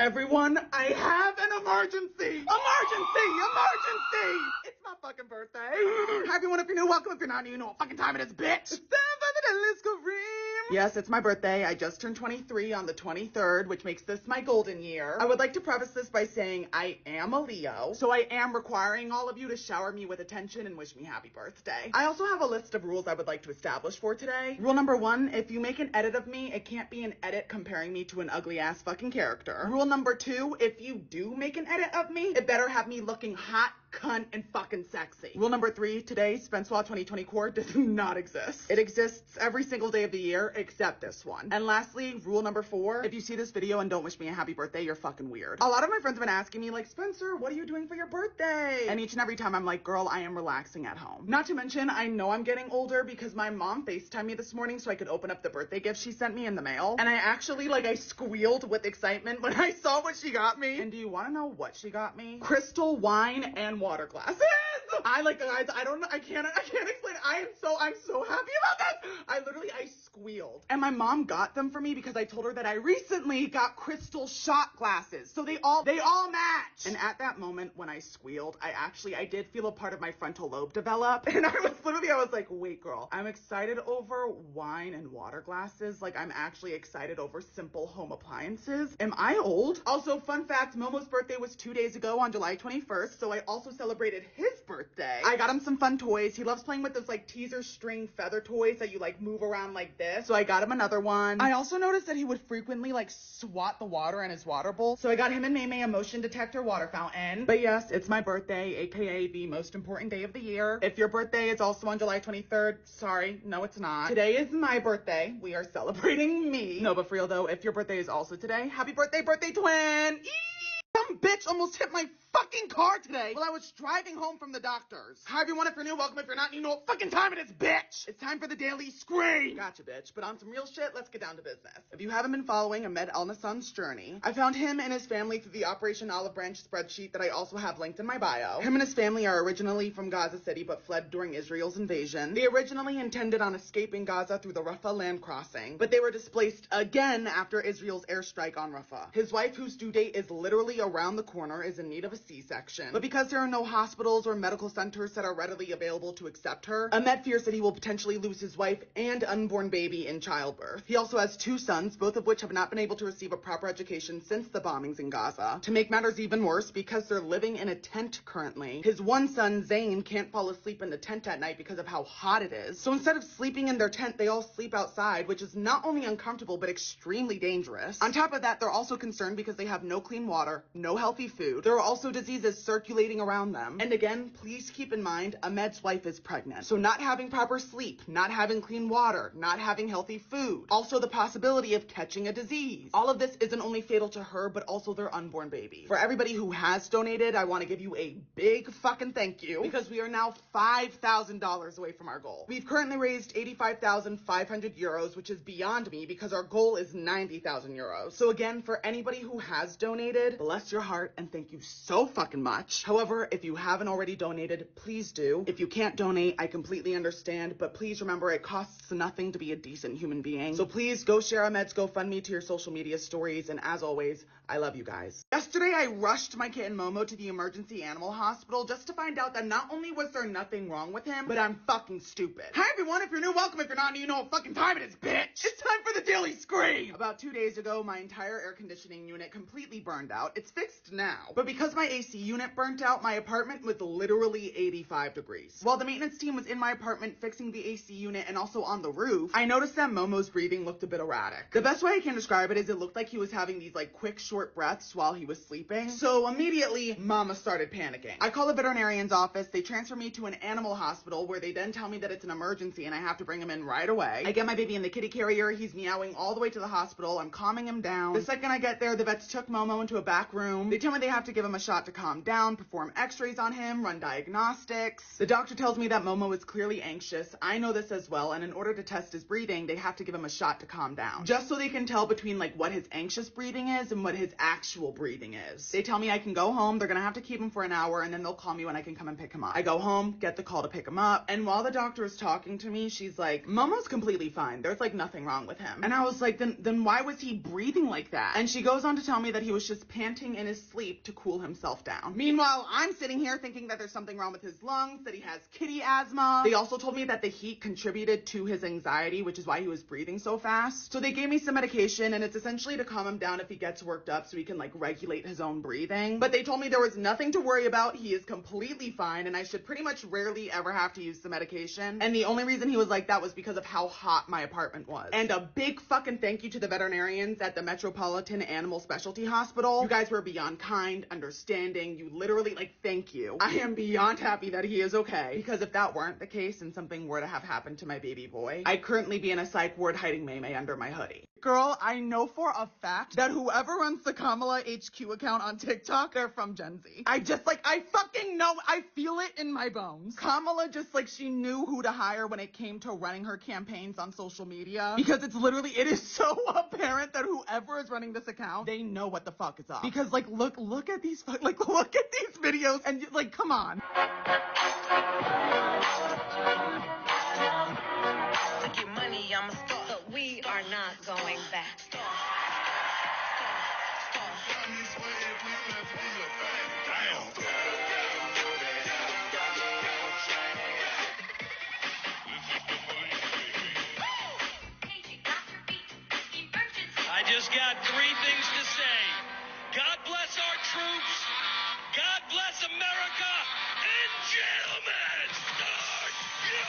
Everyone, I have an emergency! Emergency! It's my fucking birthday. Hi everyone, if you're new, welcome. If you're not new, you know what fucking time it is, bitch! It's time for the Daily Scream! Yes, it's my birthday. I just turned 23 on the 23rd, which makes this my golden year. I would like to preface this by saying I am a Leo, so I am requiring all of you to shower me with attention and wish me happy birthday. I also have a list of rules I would like to establish for today. Rule number 1, if you make an edit of me, it can't be an edit comparing me to an ugly ass fucking character. Rule number 2, if you do make an edit of me, it better have me looking hot, cunt, and fucking sexy. Rule number 3, today, SpenceWuah 2024 does not exist. It exists every single day of the year, except this one. And lastly, rule number 4, if you see this video and don't wish me a happy birthday, you're fucking weird. A lot of my friends have been asking me, like, Spencer, what are you doing for your birthday? And each and every time I'm like, girl, I am relaxing at home. Not to mention, I know I'm getting older because my mom FaceTimed me this morning so I could open up the birthday gift she sent me in the mail. And I actually, I squealed with excitement when I saw what she got me. And do you want to know what she got me? Crystal wine and water glasses. Guys, I can't explain it. I'm so happy about this. I squealed. And my mom got them for me because I told her that I recently got crystal shot glasses. So they all match. And at that moment when I squealed, I did feel a part of my frontal lobe develop. And I was like, wait girl, I'm excited over wine and water glasses. Like I'm actually excited over simple home appliances. Am I old? Also, fun fact, Momo's birthday was 2 days ago on July 21st. So I also celebrated his birthday. I got him some fun toys. He loves playing with those teaser string feather toys that you move around like this. So I got him another one. I also noticed that he would frequently swat the water in his water bowl. So I got him and Maymay a motion detector water fountain. But yes, it's my birthday, aka the most important day of the year. If your birthday is also on July 23rd, sorry, no it's not. Today is my birthday. We are celebrating me. No, but for real though, if your birthday is also today, happy birthday, birthday twin! Some bitch almost hit my fucking car today while I was driving home from the doctor's. Hi everyone, if you're new, welcome. If you're not, you know what fucking time it is, bitch! It's time for the Daily Scream! Gotcha, bitch. But on some real shit, let's get down to business. If you haven't been following Ahmed Al-Nassan's journey, I found him and his family through the Operation Olive Branch spreadsheet that I also have linked in my bio. Him and his family are originally from Gaza City but fled during Israel's invasion. They originally intended on escaping Gaza through the Rafah land crossing, but they were displaced again after Israel's airstrike on Rafah. His wife, whose due date is literally around the corner, is in need of a C-section. But because there are no hospitals or medical centers that are readily available to accept her, Ahmed fears that he will potentially lose his wife and unborn baby in childbirth. He also has 2 sons, both of which have not been able to receive a proper education since the bombings in Gaza. To make matters even worse, because they're living in a tent currently, his one son, Zayn, can't fall asleep in the tent at night because of how hot it is. So instead of sleeping in their tent, they all sleep outside, which is not only uncomfortable, but extremely dangerous. On top of that, they're also concerned because they have no clean water, no healthy food. There are also diseases circulating around them. And again, please keep in mind, Ahmed's wife is pregnant. So not having proper sleep, not having clean water, not having healthy food. Also the possibility of catching a disease. All of this isn't only fatal to her, but also their unborn baby. For everybody who has donated, I want to give you a big fucking thank you because we are now $5,000 away from our goal. We've currently raised 85,500 euros, which is beyond me because our goal is 90,000 euros. So again, for anybody who has donated, bless your heart and thank you so fucking much. However, if you haven't already donated, please do. If you can't donate, I completely understand, but please remember it costs nothing to be a decent human being. So please go share Ahmed's GoFundMe to your social media stories, and as always, I love you guys. Yesterday, I rushed my kitten Momo to the emergency animal hospital just to find out that not only was there nothing wrong with him, but I'm fucking stupid. Hi everyone, if you're new, welcome. If you're not new, you know what fucking time it is, bitch! It's time for the Daily Scream! About 2 days ago, my entire air conditioning unit completely burned out. It's fixed now, but because my AC unit burnt out, my apartment was literally 85 degrees. While the maintenance team was in my apartment fixing the AC unit and also on the roof, I noticed that Momo's breathing looked a bit erratic. The best way I can describe it is it looked like he was having these quick short breaths while he was sleeping. So immediately, Mama started panicking. I call the veterinarian's office, they transfer me to an animal hospital where they then tell me that it's an emergency and I have to bring him in right away. I get my baby in the kitty carrier, he's meowing all the way to the hospital, I'm calming him down. The second I get there, the vets took Momo into a back room. They tell me they have to give him a shot to calm down, perform x-rays on him, run diagnostics. The doctor tells me that Momo is clearly anxious. I know this as well, and in order to test his breathing, they have to give him a shot to calm down. Just so they can tell between what his anxious breathing is and what his his actual breathing is. They tell me I can go home, they're gonna have to keep him for an hour, and then they'll call me when I can come and pick him up. I go home, get the call to pick him up, and while the doctor is talking to me, she's like, Momo's completely fine. There's like nothing wrong with him. And I was like, then why was he breathing like that? And she goes on to tell me that he was just panting in his sleep to cool himself down. Meanwhile, I'm sitting here thinking that there's something wrong with his lungs, that he has kitty asthma. They also told me that the heat contributed to his anxiety, which is why he was breathing so fast. So they gave me some medication, and it's essentially to calm him down if he gets worked up so he can like regulate his own breathing. But they told me there was nothing to worry about. He is completely fine, and I should pretty much rarely ever have to use the medication. And the only reason he was like that was because of how hot my apartment was. And a big fucking thank you to the veterinarians at the Metropolitan Animal Specialty Hospital. You guys were beyond kind, understanding. You literally, like, thank you. I am beyond happy that he is okay, because if that weren't the case and something were to have happened to my baby boy, I'd currently be in a psych ward hiding May under my hoodie. Girl, I know for a fact that whoever runs the Kamala HQ account on TikTok, they're from Gen Z. I fucking know. I feel it in my bones. Kamala just, like, she knew who to hire when it came to running her campaigns on social media, because it is so apparent that whoever is running this account, they know what the fuck is up. Because, like, look at these videos, and, like, come on. Took your money, I'm a star. But we are not going back. I just got 3 things to say. God bless our troops. God bless America. And gentlemen, start your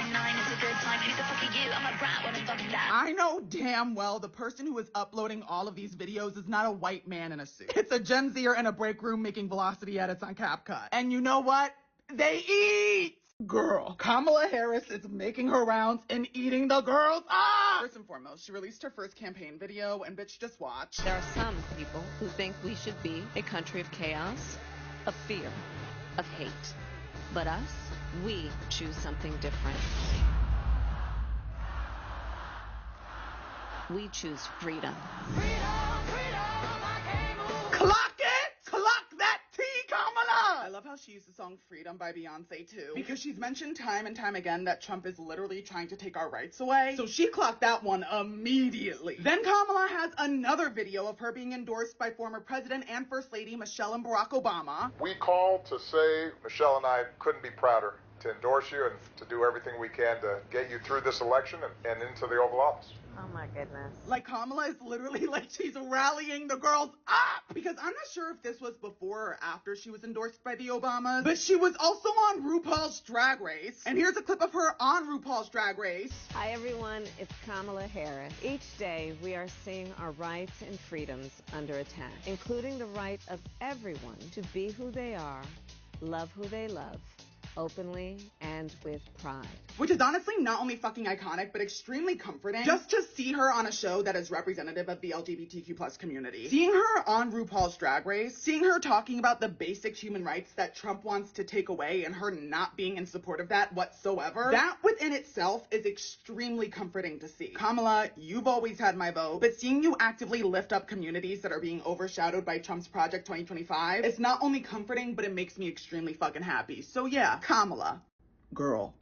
engine. 9 is a good time. Who the fuck are you? I'm a brat when I'm talking that. I know damn well the person who is uploading all of these videos is not a white man in a suit. It's a Gen Zer in a break room making velocity edits on CapCut. And you know what? They eat! Girl, Kamala Harris is making her rounds and eating the girls up! First and foremost, she released her first campaign video, and bitch, just watch. There are some people who think we should be a country of chaos, of fear, of hate. But us, we choose something different. We choose freedom. Clock it! Clock that tea, Kamala! I love how she used the song Freedom by Beyonce too, because she's mentioned time and time again that Trump is literally trying to take our rights away. So she clocked that one immediately. Then Kamala has another video of her being endorsed by former President and First Lady Michelle and Barack Obama. We called to say Michelle and I couldn't be prouder to endorse you and to do everything we can to get you through this election and into the Oval Office. Oh my goodness. Like, Kamala is literally like, she's rallying the girls up, because I'm not sure if this was before or after she was endorsed by the Obamas, but she was also on RuPaul's Drag Race. And here's a clip of her on RuPaul's Drag Race. Hi everyone, it's Kamala Harris. Each day we are seeing our rights and freedoms under attack, including the right of everyone to be who they are, love who they love, openly and with pride. Which is honestly not only fucking iconic, but extremely comforting. Just to see her on a show that is representative of the LGBTQ+ community. Seeing her on RuPaul's Drag Race, seeing her talking about the basic human rights that Trump wants to take away and her not being in support of that whatsoever, that within itself is extremely comforting to see. Kamala, you've always had my vote, but seeing you actively lift up communities that are being overshadowed by Trump's Project 2025, it's not only comforting, but it makes me extremely fucking happy. So yeah, Kamala, girl.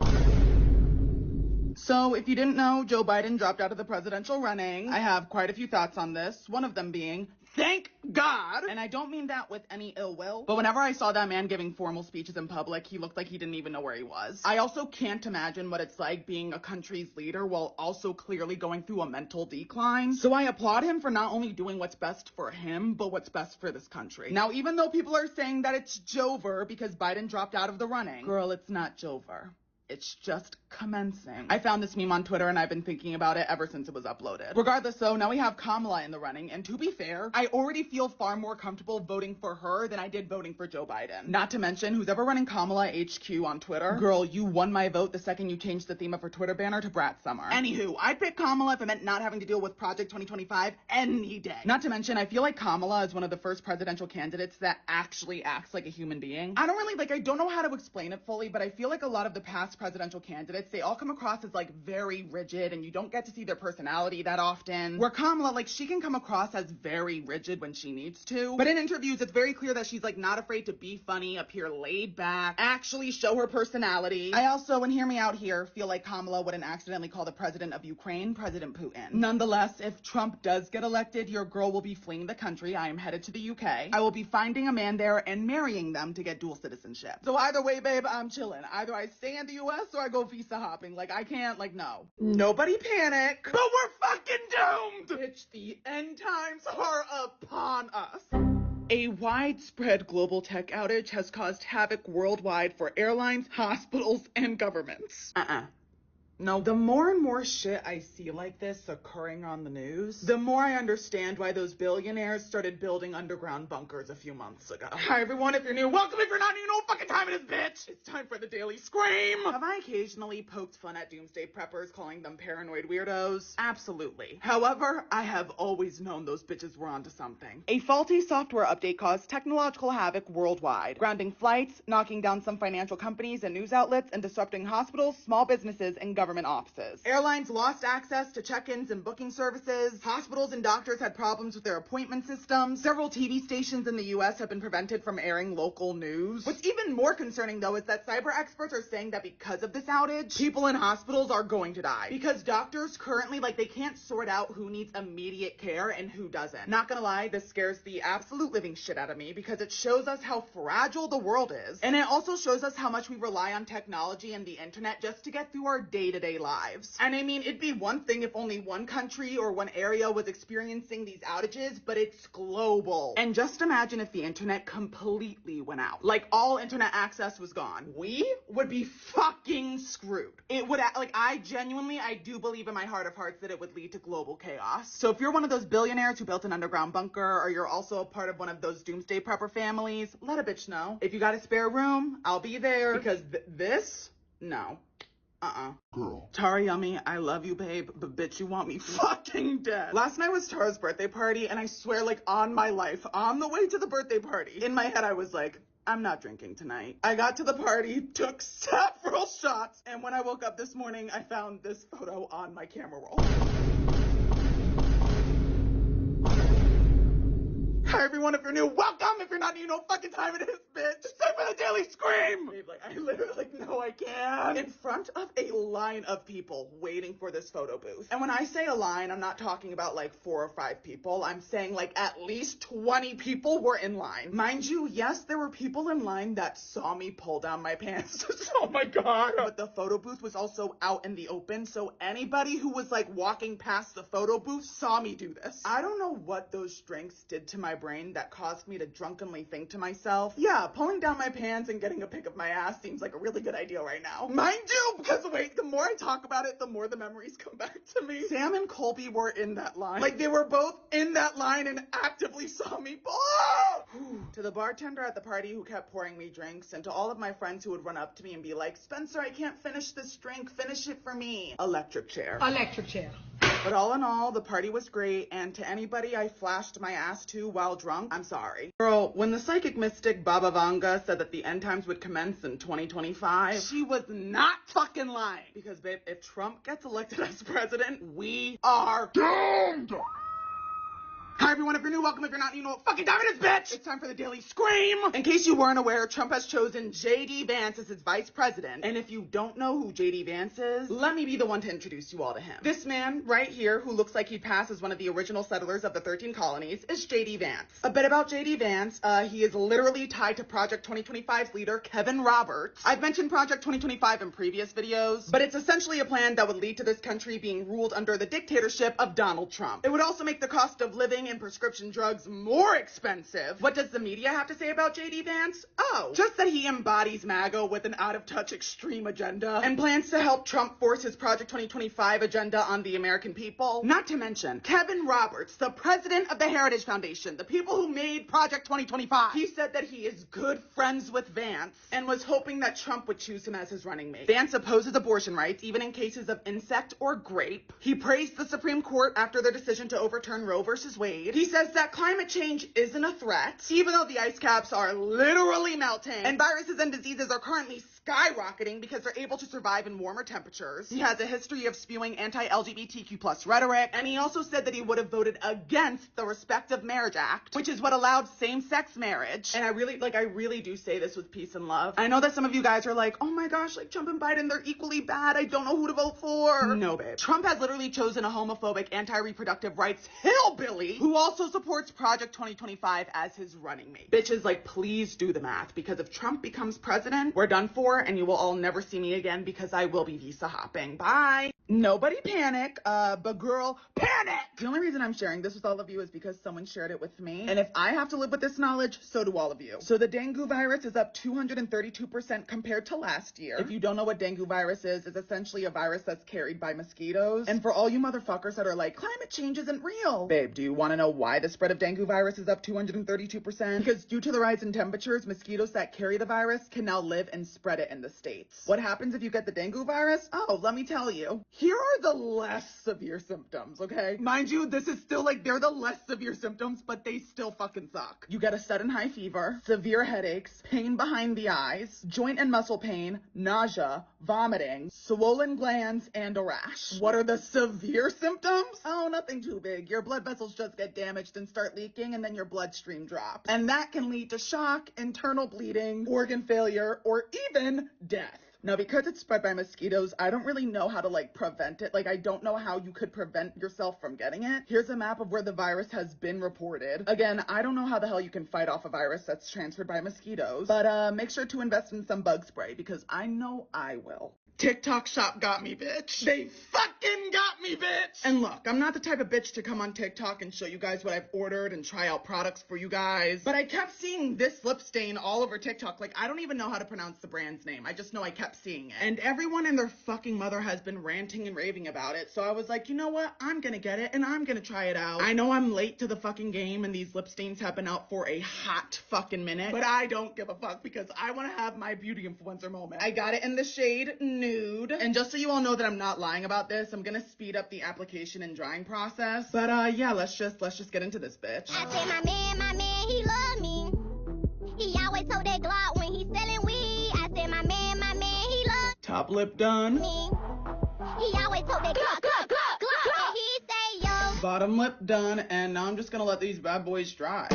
So, if you didn't know, Joe Biden dropped out of the presidential running. I have quite a few thoughts on this, one of them being, thank God! And I don't mean that with any ill will, but whenever I saw that man giving formal speeches in public, he looked like he didn't even know where he was. I also can't imagine what it's like being a country's leader while also clearly going through a mental decline. So I applaud him for not only doing what's best for him, but what's best for this country. Now, even though people are saying that it's Jover because Biden dropped out of the running, girl, it's not Jover. It's just commencing. I found this meme on Twitter and I've been thinking about it ever since it was uploaded. Regardless, though, now we have Kamala in the running, and to be fair, I already feel far more comfortable voting for her than I did voting for Joe Biden. Not to mention, who's ever running Kamala HQ on Twitter, girl, you won my vote the second you changed the theme of her Twitter banner to Brat Summer. Anywho, I'd pick Kamala if it meant not having to deal with Project 2025 any day. Not to mention, I feel like Kamala is one of the first presidential candidates that actually acts like a human being. I don't know how to explain it fully, but I feel like a lot of the past past presidential candidates, they all come across as like very rigid and you don't get to see their personality that often. Where Kamala, like she can come across as very rigid when she needs to. But in interviews, it's very clear that she's like not afraid to be funny, appear laid back, actually show her personality. I also, and hear me out here, feel like Kamala wouldn't accidentally call the president of Ukraine President Putin. Nonetheless, if Trump does get elected, your girl will be fleeing the country. I am headed to the UK. I will be finding a man there and marrying them to get dual citizenship. So either way, babe, I'm chilling. Either I stay in the US or I go visa hopping. Like, I can't, like, no. Nobody panic. But we're fucking doomed! Bitch, the end times are upon us. A widespread global tech outage has caused havoc worldwide for airlines, hospitals, and governments. No, the more and more shit I see like this occurring on the news, the more I understand why those billionaires started building underground bunkers a few months ago. Hi everyone, if you're new, welcome. If you're not new, you know what fucking time it is, bitch. It's time for the Daily Scream. Have I occasionally poked fun at doomsday preppers, calling them paranoid weirdos? Absolutely. However, I have always known those bitches were onto something. A faulty software update caused technological havoc worldwide, grounding flights, knocking down some financial companies and news outlets, and disrupting hospitals, small businesses, and government offices. Airlines lost access to check-ins and booking services. Hospitals and doctors had problems with their appointment systems. Several TV stations in the US have been prevented from airing local news. What's even more concerning, though, is that cyber experts are saying that because of this outage, people in hospitals are going to die. Because doctors currently, like, they can't sort out who needs immediate care and who doesn't. Not gonna lie, this scares the absolute living shit out of me because it shows us how fragile the world is. And it also shows us how much we rely on technology and the internet just to get through our day-to-day lives. And I mean, it'd be one thing if only one country or one area was experiencing these outages, but it's global. And just imagine if the internet completely went out. Like, all internet access was gone. We would be fucking screwed. It would, like, I do believe in my heart of hearts that it would lead to global chaos. So if you're one of those billionaires who built an underground bunker, or you're also a part of one of those doomsday prepper families, let a bitch know. If you got a spare room, I'll be there. Because this? No. Girl. Tara Yummy, I love you, babe, but bitch, you want me fucking dead. Last night was Tara's birthday party, and I swear, like, on my life, on the way to the birthday party, in my head I was like, I'm not drinking tonight. I got to the party, took several shots, and when I woke up this morning, I found this photo on my camera roll. Hi everyone, if you're new, welcome. If you're not new, you know what fucking time it is, bitch. It's time for the Daily Scream. Babe, like, I literally, like, no, I can't. In front of a line of people waiting for this photo booth. And when I say a line, I'm not talking about like 4 or 5 people. I'm saying like at least 20 people were in line. Mind you, yes, there were people in line that saw me pull down my pants. Oh my God. But the photo booth was also out in the open, so anybody who was like walking past the photo booth saw me do this. I don't know what those drinks did to my brain that caused me to drunkenly think to myself, yeah, pulling down my pants and getting a pic of my ass seems like a really good idea right now. Mind you, because wait, the more I talk about it, the more the memories come back to me. Sam and Colby were in that line. Like, they were both in that line and actively saw me. To the bartender at the party who kept pouring me drinks, and to all of my friends who would run up to me and be like, Spencer, I can't finish this drink. Finish it for me. Electric chair. Electric chair. But all in all, the party was great, and to anybody I flashed my ass to while drunk, I'm sorry. Girl, when the psychic mystic Baba Vanga said that the end times would commence in 2025, she was not fucking lying. Because, babe, if Trump gets elected as president, we are doomed! Hi everyone, if you're new, welcome. If you're not, you know what fucking time it is, bitch! It's time for the Daily Scream! In case you weren't aware, Trump has chosen J.D. Vance as his vice president. And if you don't know who J.D. Vance is, let me be the one to introduce you all to him. This man right here, who looks like he'd pass as one of the original settlers of the 13 colonies, is J.D. Vance. A bit about J.D. Vance, he is literally tied to Project 2025's leader, Kevin Roberts. I've mentioned Project 2025 in previous videos, but it's essentially a plan that would lead to this country being ruled under the dictatorship of Donald Trump. It would also make the cost of living and prescription drugs more expensive. What does the media have to say about J.D. Vance? Oh, just that he embodies MAGA with an out-of-touch extreme agenda and plans to help Trump force his Project 2025 agenda on the American people. Not to mention, Kevin Roberts, the president of the Heritage Foundation, the people who made Project 2025, he said that he is good friends with Vance and was hoping that Trump would choose him as his running mate. Vance opposes abortion rights, even in cases of insect or grape. He praised the Supreme Court after their decision to overturn Roe versus Wade. He says that climate change isn't a threat, even though the ice caps are literally melting and viruses and diseases are currently skyrocketing because they're able to survive in warmer temperatures. He has a history of spewing anti-LGBTQ plus rhetoric, and he also said that he would have voted against the Respect of Marriage Act, which is what allowed same-sex marriage. And I really do say this with peace and love. I know that some of you guys are like, oh my gosh, like Trump and Biden, they're equally bad. I don't know who to vote for. No, babe. Trump has literally chosen a homophobic, anti-reproductive rights hillbilly who also supports Project 2025 as his running mate. Bitches, like, please do the math, because if Trump becomes president, we're done for, and you will all never see me again because I will be visa hopping. Bye. Nobody panic, but girl, panic! The only reason I'm sharing this with all of you is because someone shared it with me, and if I have to live with this knowledge, so do all of you. So the dengue virus is up 232% compared to last year. If you don't know what dengue virus is, it's essentially a virus that's carried by mosquitoes. And for all you motherfuckers that are like, climate change isn't real. Babe, do you want to know why the spread of dengue virus is up 232%? Because due to the rise in temperatures, mosquitoes that carry the virus can now live and spread it in the States. What happens if you get the dengue virus? Oh, let me tell you. Here are the less severe symptoms, okay? Mind you, this is still like, they're the less severe symptoms, but they still fucking suck. You get a sudden high fever, severe headaches, pain behind the eyes, joint and muscle pain, nausea, vomiting, swollen glands, and a rash. What are the severe symptoms? Oh, nothing too big. Your blood vessels just get damaged and start leaking, and then your bloodstream drops. And that can lead to shock, internal bleeding, organ failure, or even death. Now, because it's spread by mosquitoes, I don't really know how to, like, prevent it. Like, I don't know how you could prevent yourself from getting it. Here's a map of where the virus has been reported. Again, I don't know how the hell you can fight off a virus that's transferred by mosquitoes, but make sure to invest in some bug spray, because I know I will. TikTok shop got me, bitch. They fucking got me, bitch. And look, I'm not the type of bitch to come on TikTok and show you guys what I've ordered and try out products for you guys. But I kept seeing this lip stain all over TikTok. Like, I don't even know how to pronounce the brand's name. I just know I kept seeing it. And everyone and their fucking mother has been ranting and raving about it. So I was like, you know what? I'm gonna get it and I'm gonna try it out. I know I'm late to the fucking game and these lip stains have been out for a hot fucking minute, but I don't give a fuck because I want to have my beauty influencer moment. I got it in the shade Nude. And just so you all know that I'm not lying about this, I'm gonna speed up the application and drying process. But yeah, let's just get into this, bitch. I said my man, he love me. He always told that Glock when he's selling weed. I said my man, he love Top lip done. me. He always told that Glock. And he say yo. Bottom lip done, and now I'm just gonna let these bad boys dry.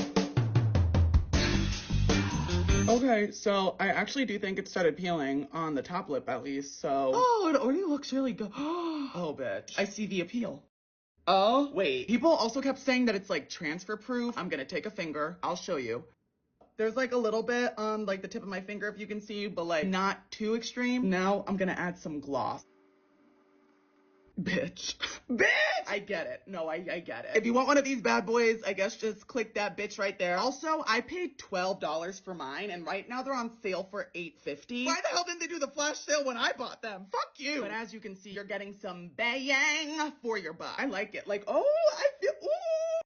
Okay, so I actually do think it started peeling on the top lip at least, so... Oh, it already looks really good. Oh, bitch. I see the appeal. Oh, wait. People also kept saying that it's, like, transfer proof. I'm gonna take a finger. I'll show you. There's, like, a little bit on, like, the tip of my finger, if you can see, but, like, not too extreme. Now I'm gonna add some gloss. Bitch. Bitch! I get it. No, I get it. If you want one of these bad boys, I guess just click that bitch right there. Also, I paid $12 for mine, and right now they're on sale for $8.50. Why the hell didn't they do the flash sale when I bought them? Fuck you! But as you can see, you're getting some bang for your buck. I like it. Like, oh, I feel, ooh!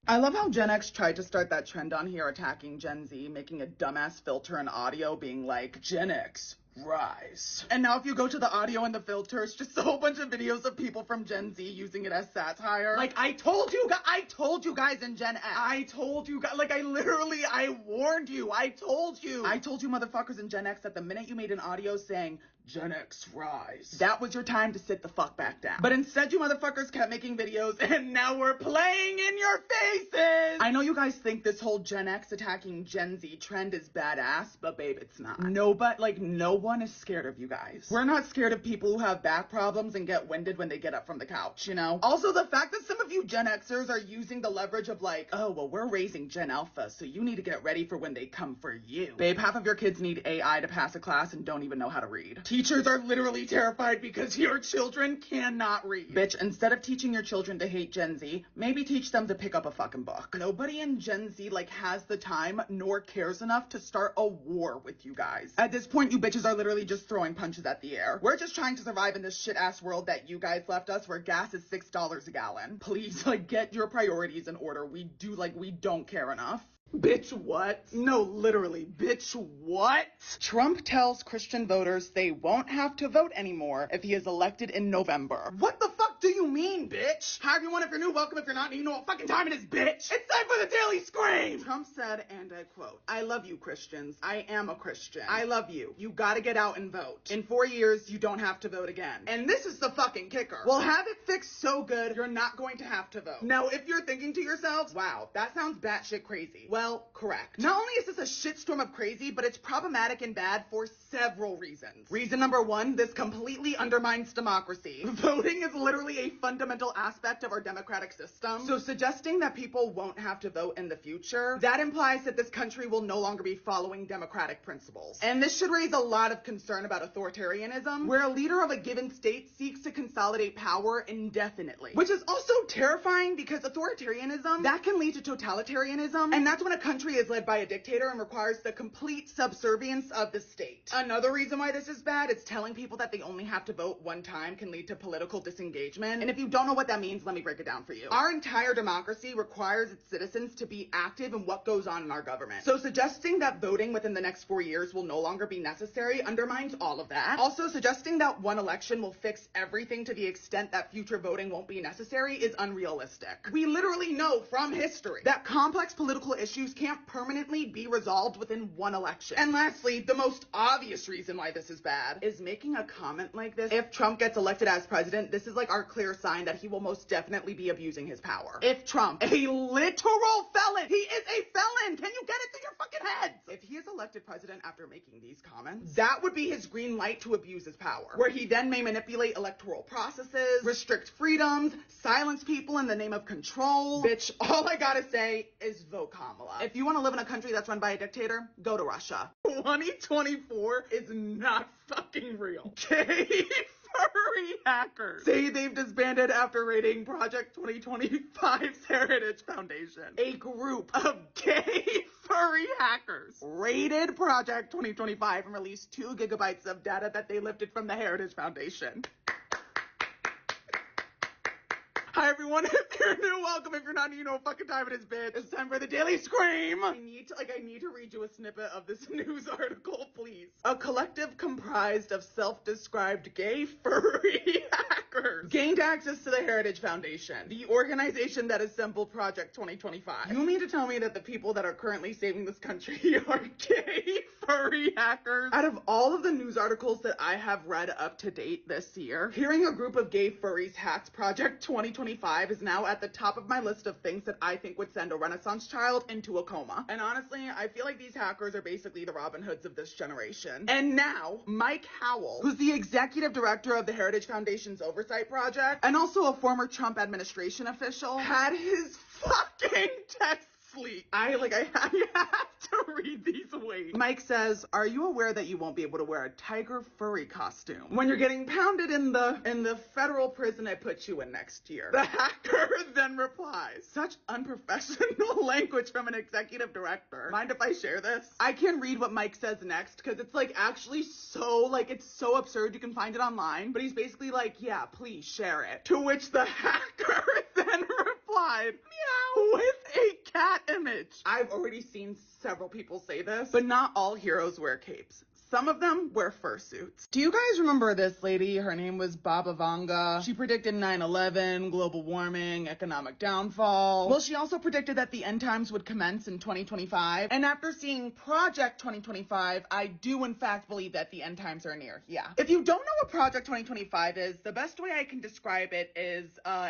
I love how Gen X tried to start that trend on here attacking Gen Z, making a dumbass filter and audio being like, Gen X, rise. And now if you go to the audio and the filter, it's just a whole bunch of videos of people from Gen Z using it as satire. Like, I told you guys in Gen X. I told you guys, like, I warned you. I told you motherfuckers in Gen X that the minute you made an audio saying, Gen X rise, that was your time to sit the fuck back down. But instead you motherfuckers kept making videos and now we're playing in your faces. I know you guys think this whole Gen X attacking Gen Z trend is badass, but babe, it's not. No one is scared of you guys. We're not scared of people who have back problems and get winded when they get up from the couch, you know? Also, the fact that some of you Gen Xers are using the leverage of like, oh, well, we're raising Gen Alpha, so you need to get ready for when they come for you. Babe, half of your kids need AI to pass a class and don't even know how to read. Teachers are literally terrified because your children cannot read. Bitch, instead of teaching your children to hate Gen Z, maybe teach them to pick up a fucking book. Nobody in Gen Z, like, has the time nor cares enough to start a war with you guys. At this point, you bitches are literally just throwing punches at the air. We're just trying to survive in this shit-ass world that you guys left us where gas is $6 a gallon. Please, like, get your priorities in order. We don't care enough. Bitch, what? No, literally, bitch, what? Trump tells Christian voters they won't have to vote anymore if he is elected in November. What the fuck fuck do you mean, bitch? Hi everyone, if you're new, welcome. If you're not, you know what fucking time it is, bitch. It's time for the Daily Scream. Trump said, and I quote, "I love you, Christians. I am a Christian. I love you. You gotta get out and vote. In 4 years, you don't have to vote again." And this is the fucking kicker. We'll have it fixed so good, you're not going to have to vote. Now, if you're thinking to yourselves, wow, that sounds batshit crazy. Well, correct. Not only is this a shitstorm of crazy, but it's problematic and bad for several reasons. Reason number one, this completely undermines democracy. Voting is literally a fundamental aspect of our democratic system. So suggesting that people won't have to vote in the future, that implies that this country will no longer be following democratic principles. And this should raise a lot of concern about authoritarianism, where a leader of a given state seeks to consolidate power indefinitely. Which is also terrifying because authoritarianism, that can lead to totalitarianism, and that's when a country is led by a dictator and requires the complete subservience of the state. Another reason why this is bad is telling people that they only have to vote one time can lead to political disengagement. And if you don't know what that means, let me break it down for you. Our entire democracy requires its citizens to be active in what goes on in our government. So suggesting that voting within the next 4 years will no longer be necessary undermines all of that. Also, suggesting that one election will fix everything to the extent that future voting won't be necessary is unrealistic. We literally know from history that complex political issues can't permanently be resolved within one election. And lastly, the most obvious reason why this is bad is making a comment like this. If Trump gets elected as president, this is like our clear sign that he will most definitely be abusing his power. If Trump, a literal felon, he is a felon, can you get it through your fucking heads? If he is elected president after making these comments, that would be his green light to abuse his power, where he then may manipulate electoral processes, restrict freedoms, silence people in the name of control. Bitch, all I gotta say is vote Kamala. If you want to live in a country that's run by a dictator, go to Russia. 2024 is not fucking real. Gay furry hackers say they've disbanded after raiding Project 2025's Heritage Foundation. A group of gay furry hackers raided Project 2025 and released 2 gigabytes of data that they lifted from the Heritage Foundation. Hi everyone, if you're new, welcome. If you're not new, you know what fucking time it is, bitch. It's time for the Daily Scream. I need to read you a snippet of this news article, please. A collective comprised of self-described gay furry hackers gained access to the Heritage Foundation, the organization that assembled Project 2025. You mean to tell me that the people that are currently saving this country are gay furry hackers? Out of all of the news articles that I have read up to date this year, hearing a group of gay furries hacked Project 2025 is now at the top of my list of things that I think would send a Renaissance child into a coma. And honestly, I feel like these hackers are basically the Robin Hoods of this generation. And now, Mike Howell, who's the executive director of the Heritage Foundation's Oversight Project, and also a former Trump administration official, had his fucking text leak. I have to read these. Wait. Mike says, "Are you aware that you won't be able to wear a tiger furry costume when you're getting pounded in the federal prison I put you in next year?" The hacker then replies, "Such unprofessional language from an executive director. Mind if I share this?" I can read what Mike says next because it's actually so it's so absurd. You can find it online, but he's basically like, "Yeah, please share it." To which the hacker then replied, "Meow," with a cat image. I've already seen several people say this, but not all heroes wear capes. Some of them wear fursuits. Do you guys remember this lady? Her name was Baba Vanga. She predicted 9/11, global warming, economic downfall. Well, she also predicted that the end times would commence in 2025. And after seeing Project 2025, I do in fact believe that the end times are near. Yeah. If you don't know what Project 2025 is, the best way I can describe it is,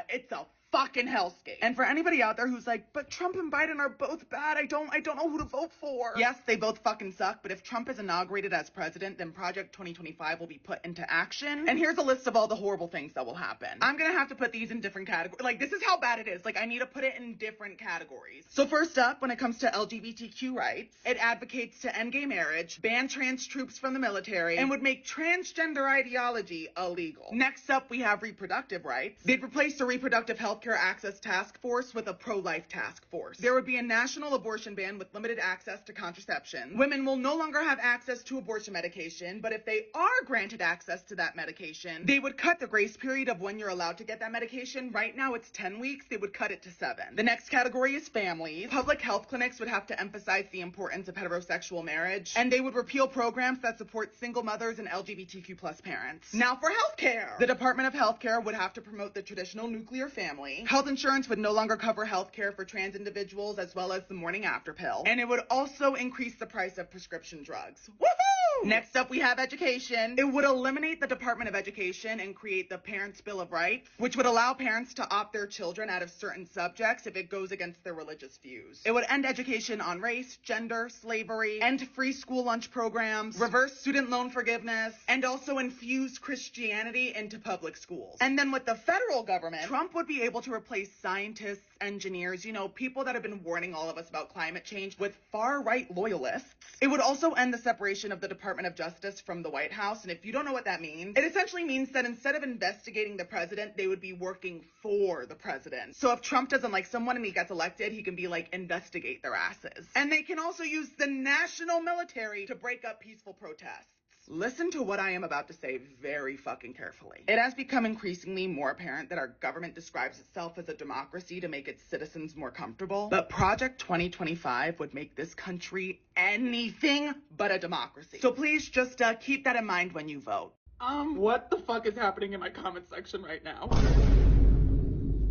it's a fucking hellscape. And for anybody out there who's like, "But Trump and Biden are both bad. I don't know who to vote for." Yes, they both fucking suck, but if Trump is inaugurated as president, then Project 2025 will be put into action. And here's a list of all the horrible things that will happen. I'm gonna have to put these in different categories. This is how bad it is. I need to put it in different categories. So first up, when it comes to LGBTQ rights, it advocates to end gay marriage, ban trans troops from the military, and would make transgender ideology illegal. Next up, we have reproductive rights. They'd replace the reproductive health healthcare access task force with a pro-life task force. There would be a national abortion ban with limited access to contraception. Women will no longer have access to abortion medication, but if they are granted access to that medication, they would cut the grace period of when you're allowed to get that medication. Right now it's 10 weeks. They would cut it to 7. The next category is families. Public health clinics would have to emphasize the importance of heterosexual marriage, and they would repeal programs that support single mothers and LGBTQ plus parents. Now for healthcare. The Department of Healthcare would have to promote the traditional nuclear family. Health insurance would no longer cover healthcare for trans individuals as well as the morning after pill. And it would also increase the price of prescription drugs. Woohoo! Next up we have education. It would eliminate the Department of Education and create the Parents' Bill of Rights, which would allow parents to opt their children out of certain subjects if it goes against their religious views. It would end education on race, gender, slavery, end free school lunch programs, reverse student loan forgiveness, and also infuse Christianity into public schools. And then with the federal government, Trump would be able to replace scientists, engineers, people that have been warning all of us about climate change with far-right loyalists. It would also end the separation of the Department of Justice from the White House. And if you don't know what that means, it essentially means that instead of investigating the president, they would be working for the president. So if Trump doesn't like someone and he gets elected, he can be like, investigate their asses. And they can also use the national military to break up peaceful protests. Listen to what I am about to say very fucking carefully. It has become increasingly more apparent that our government describes itself as a democracy to make its citizens more comfortable, but Project 2025 would make this country anything but a democracy. So please just keep that in mind when you vote. What the fuck is happening in my comment section right now?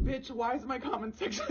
Bitch, why is my comment section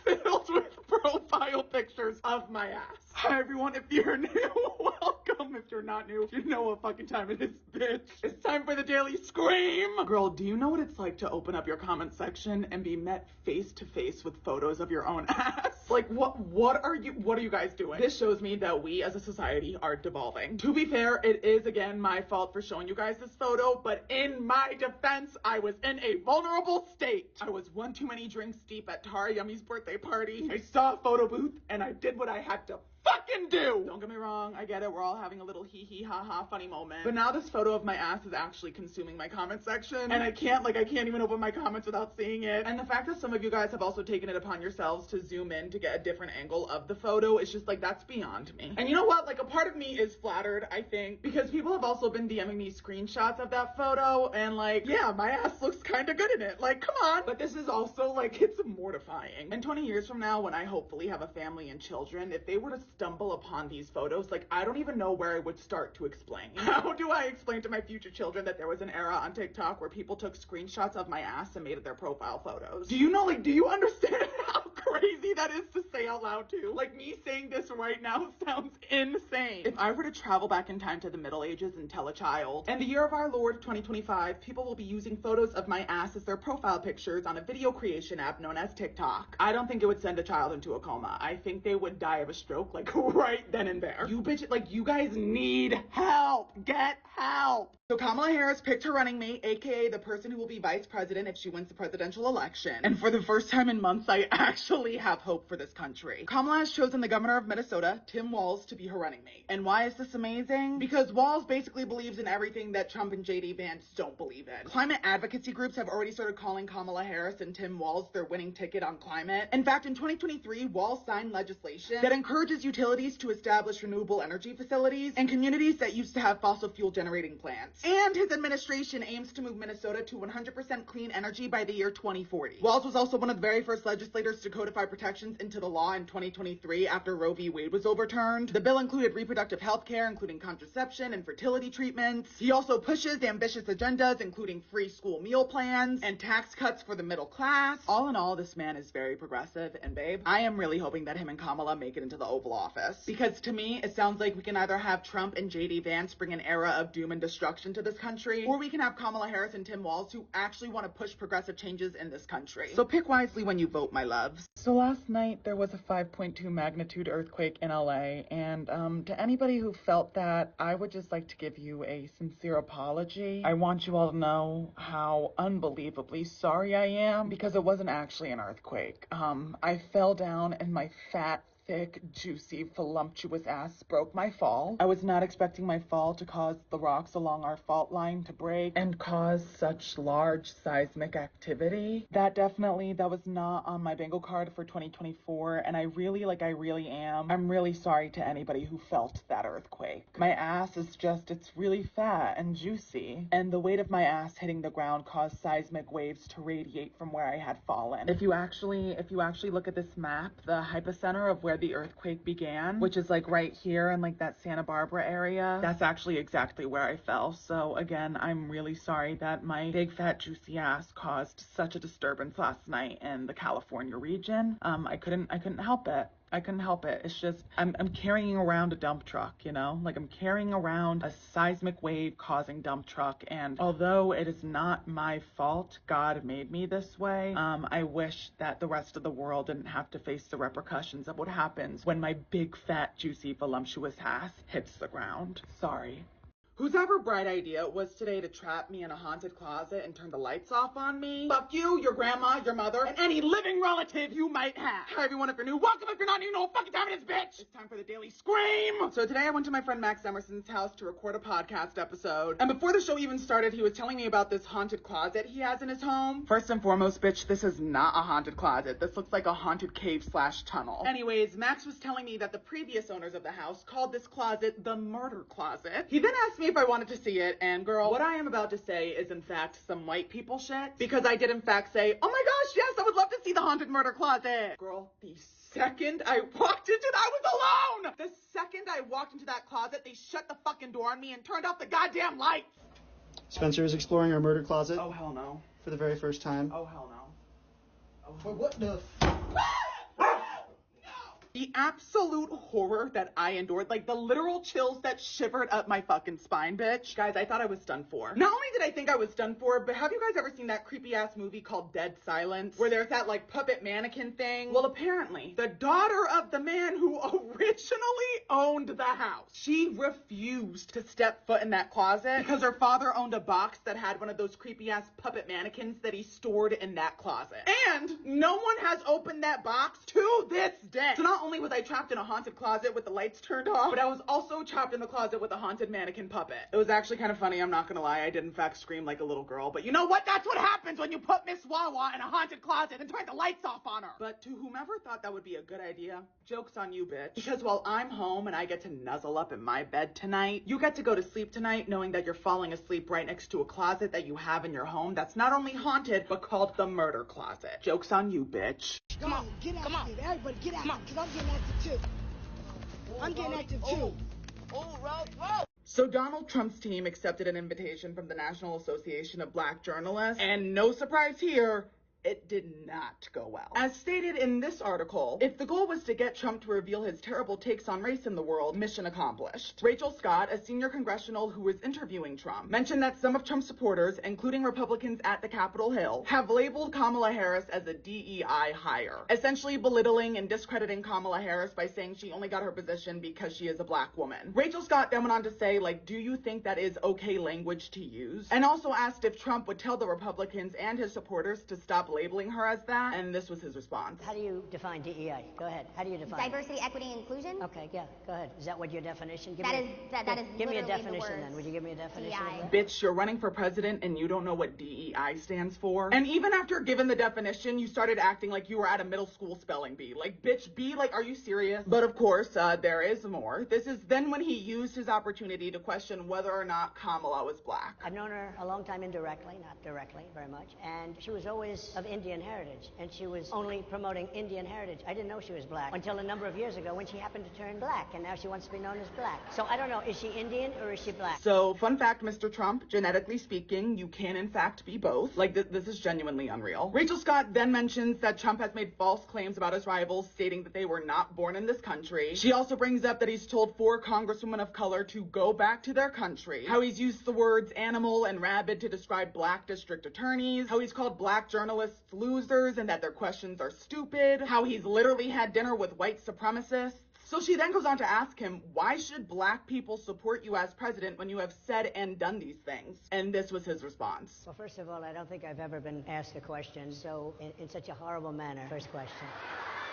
filled with profile pictures of my ass? Hi everyone, if you're new, welcome. If you're not new, you know what fucking time it is, bitch. It's time for the Daily Scream. Girl, do you know what it's like to open up your comment section and be met face to face with photos of your own ass? Like, what are you guys doing? This shows me that we as a society are devolving. To be fair, it is again my fault for showing you guys this photo, but in my defense, I was in a vulnerable state. I was one too many drinks deep at Tara Yummy's birthday party. I saw a photo booth and I did what I had to fucking do. Don't get me wrong, I get it, we're all having a little hee hee ha ha funny moment. But now this photo of my ass is actually consuming my comment section, and I can't even open my comments without seeing it. And the fact that some of you guys have also taken it upon yourselves to zoom in to get a different angle of the photo is just like, that's beyond me. And you know what, like a part of me is flattered, I think, because people have also been DMing me screenshots of that photo, and like, yeah, my ass looks kind of good in it, like, come on. But this is also like, it's mortifying. And 20 years from now, when I hopefully have a family and children, if they were to stumble upon these photos, like, I don't even know where I would start to explain. How do I explain to my future children that there was an era on TikTok where people took screenshots of my ass and made it their profile photos? Do you know, like, do you understand how crazy that is to say out loud too? Like, me saying this right now sounds insane. If I were to travel back in time to the Middle Ages and tell a child, in the year of our Lord 2025, people will be using photos of my ass as their profile pictures on a video creation app known as TikTok, I don't think it would send a child into a coma. I think they would die of a stroke, like, right then and there. You bitch, like, you guys need help. Get help. So Kamala Harris picked her running mate, aka the person who will be vice president if she wins the presidential election. And for the first time in months, I actually have hope for this country. Kamala has chosen the governor of Minnesota, Tim Walz, to be her running mate. And why is this amazing? Because Walz basically believes in everything that Trump and JD Vance don't believe in. Climate advocacy groups have already started calling Kamala Harris and Tim Walz their winning ticket on climate. In fact, in 2023, Walz signed legislation that encourages utilities to establish renewable energy facilities in communities that used to have fossil fuel generating plants. And his administration aims to move Minnesota to 100% clean energy by the year 2040. Walz was also one of the very first legislators to codify protections into the law in 2023 after Roe v. Wade was overturned. The bill included reproductive health care, including contraception and fertility treatments. He also pushes ambitious agendas, including free school meal plans and tax cuts for the middle class. All in all, this man is very progressive, and babe, I am really hoping that him and Kamala make it into the Oval Office. Because to me, it sounds like we can either have Trump and JD Vance bring an era of doom and destruction to this country, or we can have Kamala Harris and Tim Walz who actually want to push progressive changes in this country. So pick wisely when you vote, my loves. So last night there was a 5.2 magnitude earthquake in LA, and to anybody who felt that, I would just like to give you a sincere apology. I want you all to know how unbelievably sorry I am, because it wasn't actually an earthquake. I fell down and my fat, thick, juicy, voluptuous ass broke my fall. I was not expecting my fall to cause the rocks along our fault line to break and cause such large seismic activity. That was not on my bingo card for 2024, and I'm really sorry to anybody who felt that earthquake. My ass is it's really fat and juicy, and the weight of my ass hitting the ground caused seismic waves to radiate from where I had fallen. If you actually look at this map, the hypocenter of where the earthquake began, which is like right here in like that Santa Barbara area, that's actually exactly where I fell. So again, I'm really sorry that my big fat juicy ass caused such a disturbance last night in the California region. I couldn't help it. It's just, I'm carrying around a dump truck, you know? Like, I'm carrying around a seismic wave causing dump truck, and although it is not my fault, God made me this way, I wish that the rest of the world didn't have to face the repercussions of what happens when my big, fat, juicy, voluptuous ass hits the ground. Sorry. Whose ever bright idea it was today to trap me in a haunted closet and turn the lights off on me? Fuck you, your grandma, your mother, and any living relative you might have. Hi everyone, if you're new, welcome. If you're not new, you know what fucking time it is, bitch. It's time for the daily scream. So today I went to my friend Max Emerson's house to record a podcast episode. And before the show even started, he was telling me about this haunted closet he has in his home. First and foremost, bitch, this is not a haunted closet. This looks like a haunted cave/tunnel. Anyways, Max was telling me that the previous owners of the house called this closet the murder closet. He then asked me if I wanted to see it, and girl, what I am about to say is in fact some white people shit, because I did in fact say, oh my gosh, yes, I would love to see the haunted murder closet. Girl, the second I walked into that, I was alone! The second I walked into that closet, they shut the fucking door on me and turned off the goddamn lights! Spencer is exploring our murder closet. Oh hell no. For the very first time. Oh hell no. Oh, For what the The absolute horror that I endured, like the literal chills that shivered up my fucking spine, bitch. Guys, I thought I was done for. Not only did I think I was done for, but have you guys ever seen that creepy ass movie called Dead Silence, where there's that like puppet mannequin thing? Well, apparently, the daughter of the man who originally owned the house, she refused to step foot in that closet because her father owned a box that had one of those creepy ass puppet mannequins that he stored in that closet. And no one has opened that box to this day. So not only was I trapped in a haunted closet with the lights turned off, but I was also trapped in the closet with a haunted mannequin puppet. It was actually kind of funny, I'm not gonna lie. I did in fact scream like a little girl, but you know what? That's what happens when you put Miss Wawa in a haunted closet and turn the lights off on her. But to whomever thought that would be a good idea, joke's on you, bitch. Because while I'm home and I get to nuzzle up in my bed tonight, you get to go to sleep tonight knowing that you're falling asleep right next to a closet that you have in your home that's not only haunted, but called the murder closet. Joke's on you, bitch. Come on, get out of here. Everybody get out, because I'm getting active too. I'm getting active too. So Donald Trump's team accepted an invitation from the National Association of Black Journalists, and no surprise here, it did not go well. As stated in this article, if the goal was to get Trump to reveal his terrible takes on race in the world, mission accomplished. Rachel Scott, a senior congressional who was interviewing Trump, mentioned that some of Trump's supporters, including Republicans at the Capitol Hill, have labeled Kamala Harris as a DEI hire, essentially belittling and discrediting Kamala Harris by saying she only got her position because she is a black woman. Rachel Scott then went on to say, like, do you think that is okay language to use? And also asked if Trump would tell the Republicans and his supporters to stop labeling her as that, and this was his response. How do you define DEI? Go ahead. How do you define Diversity, equity, inclusion. Okay, yeah, go ahead. Is that what your definition? That is give me a literally definition the then. Would you give me a definition DEI. of that? Bitch, you're running for president and you don't know what DEI stands for? And even after given the definition, you started acting like you were at a middle school spelling bee. Like, bitch, B, like, are you serious? But of course, there is more. This is then when he used his opportunity to question whether or not Kamala was black. I've known her a long time indirectly, not directly very much, and she was always of Indian heritage, and she was only promoting Indian heritage. I didn't know she was black until a number of years ago when she happened to turn black, and now she wants to be known as black. So I don't know, is she Indian or is she black? So, fun fact, Mr. Trump, genetically speaking, you can in fact be both. Like, this is genuinely unreal. Rachel Scott then mentions that Trump has made false claims about his rivals, stating that they were not born in this country. She also brings up that he's told 4 congresswomen of color to go back to their country, how he's used the words animal and rabid to describe black district attorneys, how he's called black journalists losers and that their questions are stupid, how he's literally had dinner with white supremacists. So she then goes on to ask him, why should black people support you as president when you have said and done these things? And this was his response. Well, first of all, I don't think I've ever been asked a question so in such a horrible manner. First question.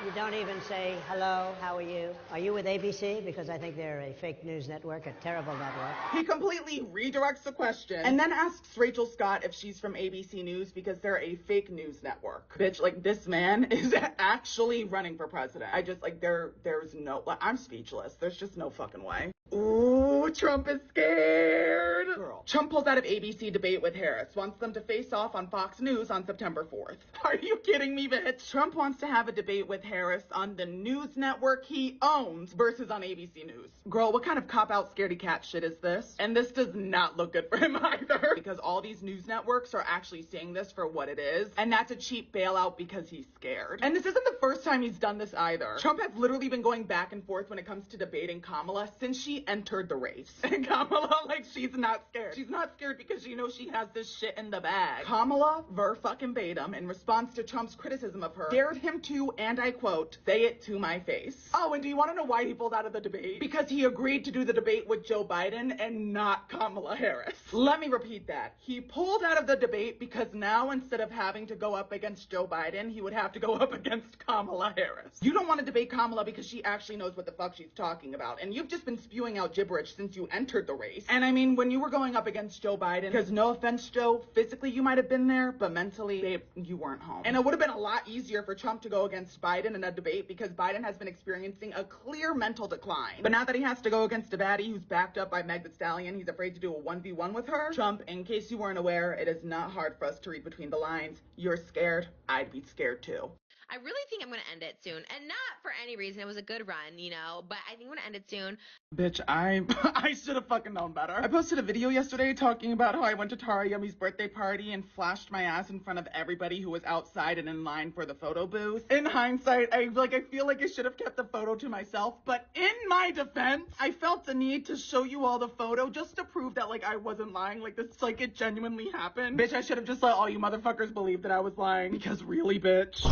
You don't even say, hello, how are you? Are you with ABC? Because I think they're a fake news network, a terrible network. He completely redirects the question and then asks Rachel Scott if she's from ABC News because they're a fake news network. Bitch, like, this man is actually running for president. I just, like, there's no, like, I'm speechless. There's just no fucking way. Ooh, Trump is scared. Girl. Trump pulls out of ABC debate with Harris, wants them to face off on Fox News on September 4th. Are you kidding me, bitch? Trump wants to have a debate with Harris on the news network he owns versus on ABC News. Girl, what kind of cop-out scaredy cat shit is this? And this does not look good for him either. Because all these news networks are actually seeing this for what it is, and that's a cheap bailout because he's scared. And this isn't the first time he's done this either. Trump has literally been going back and forth when it comes to debating Kamala since she entered the race. And Kamala, like, she's not scared. She's not scared because she knows she has this shit in the bag. Kamala, verbatim, in response to Trump's criticism of her, dared him to, and I quote, say it to my face. Oh, and do you want to know why he pulled out of the debate? Because he agreed to do the debate with Joe Biden and not Kamala Harris. Let me repeat that. He pulled out of the debate because now instead of having to go up against Joe Biden, he would have to go up against Kamala Harris. You don't want to debate Kamala because she actually knows what the fuck she's talking about, and you've just been spewing out gibberish since you entered the race. And I mean, when you were going up against Joe Biden, because no offense, Joe, physically you might have been there, but mentally, babe, you weren't home. And it would have been a lot easier for Trump to go against Biden in a debate because Biden has been experiencing a clear mental decline. But now that he has to go against a baddie who's backed up by Meg Thee Stallion, he's afraid to do a 1v1 with her. Trump, in case you weren't aware, it is not hard for us to read between the lines. You're scared. I'd be scared too. I really think I'm going to end it soon. And not for any reason. It was a good run, you know, but I think I'm going to end it soon. Bitch, I should have fucking known better. I posted a video yesterday talking about how I went to Tara Yummy's birthday party and flashed my ass in front of everybody who was outside and in line for the photo booth. In hindsight, I feel like I should have kept the photo to myself, but in my defense, I felt the need to show you all the photo just to prove that, like, I wasn't lying. Like, this, like, it genuinely happened. Bitch, I should have just let all you motherfuckers believe that I was lying. Because really, bitch,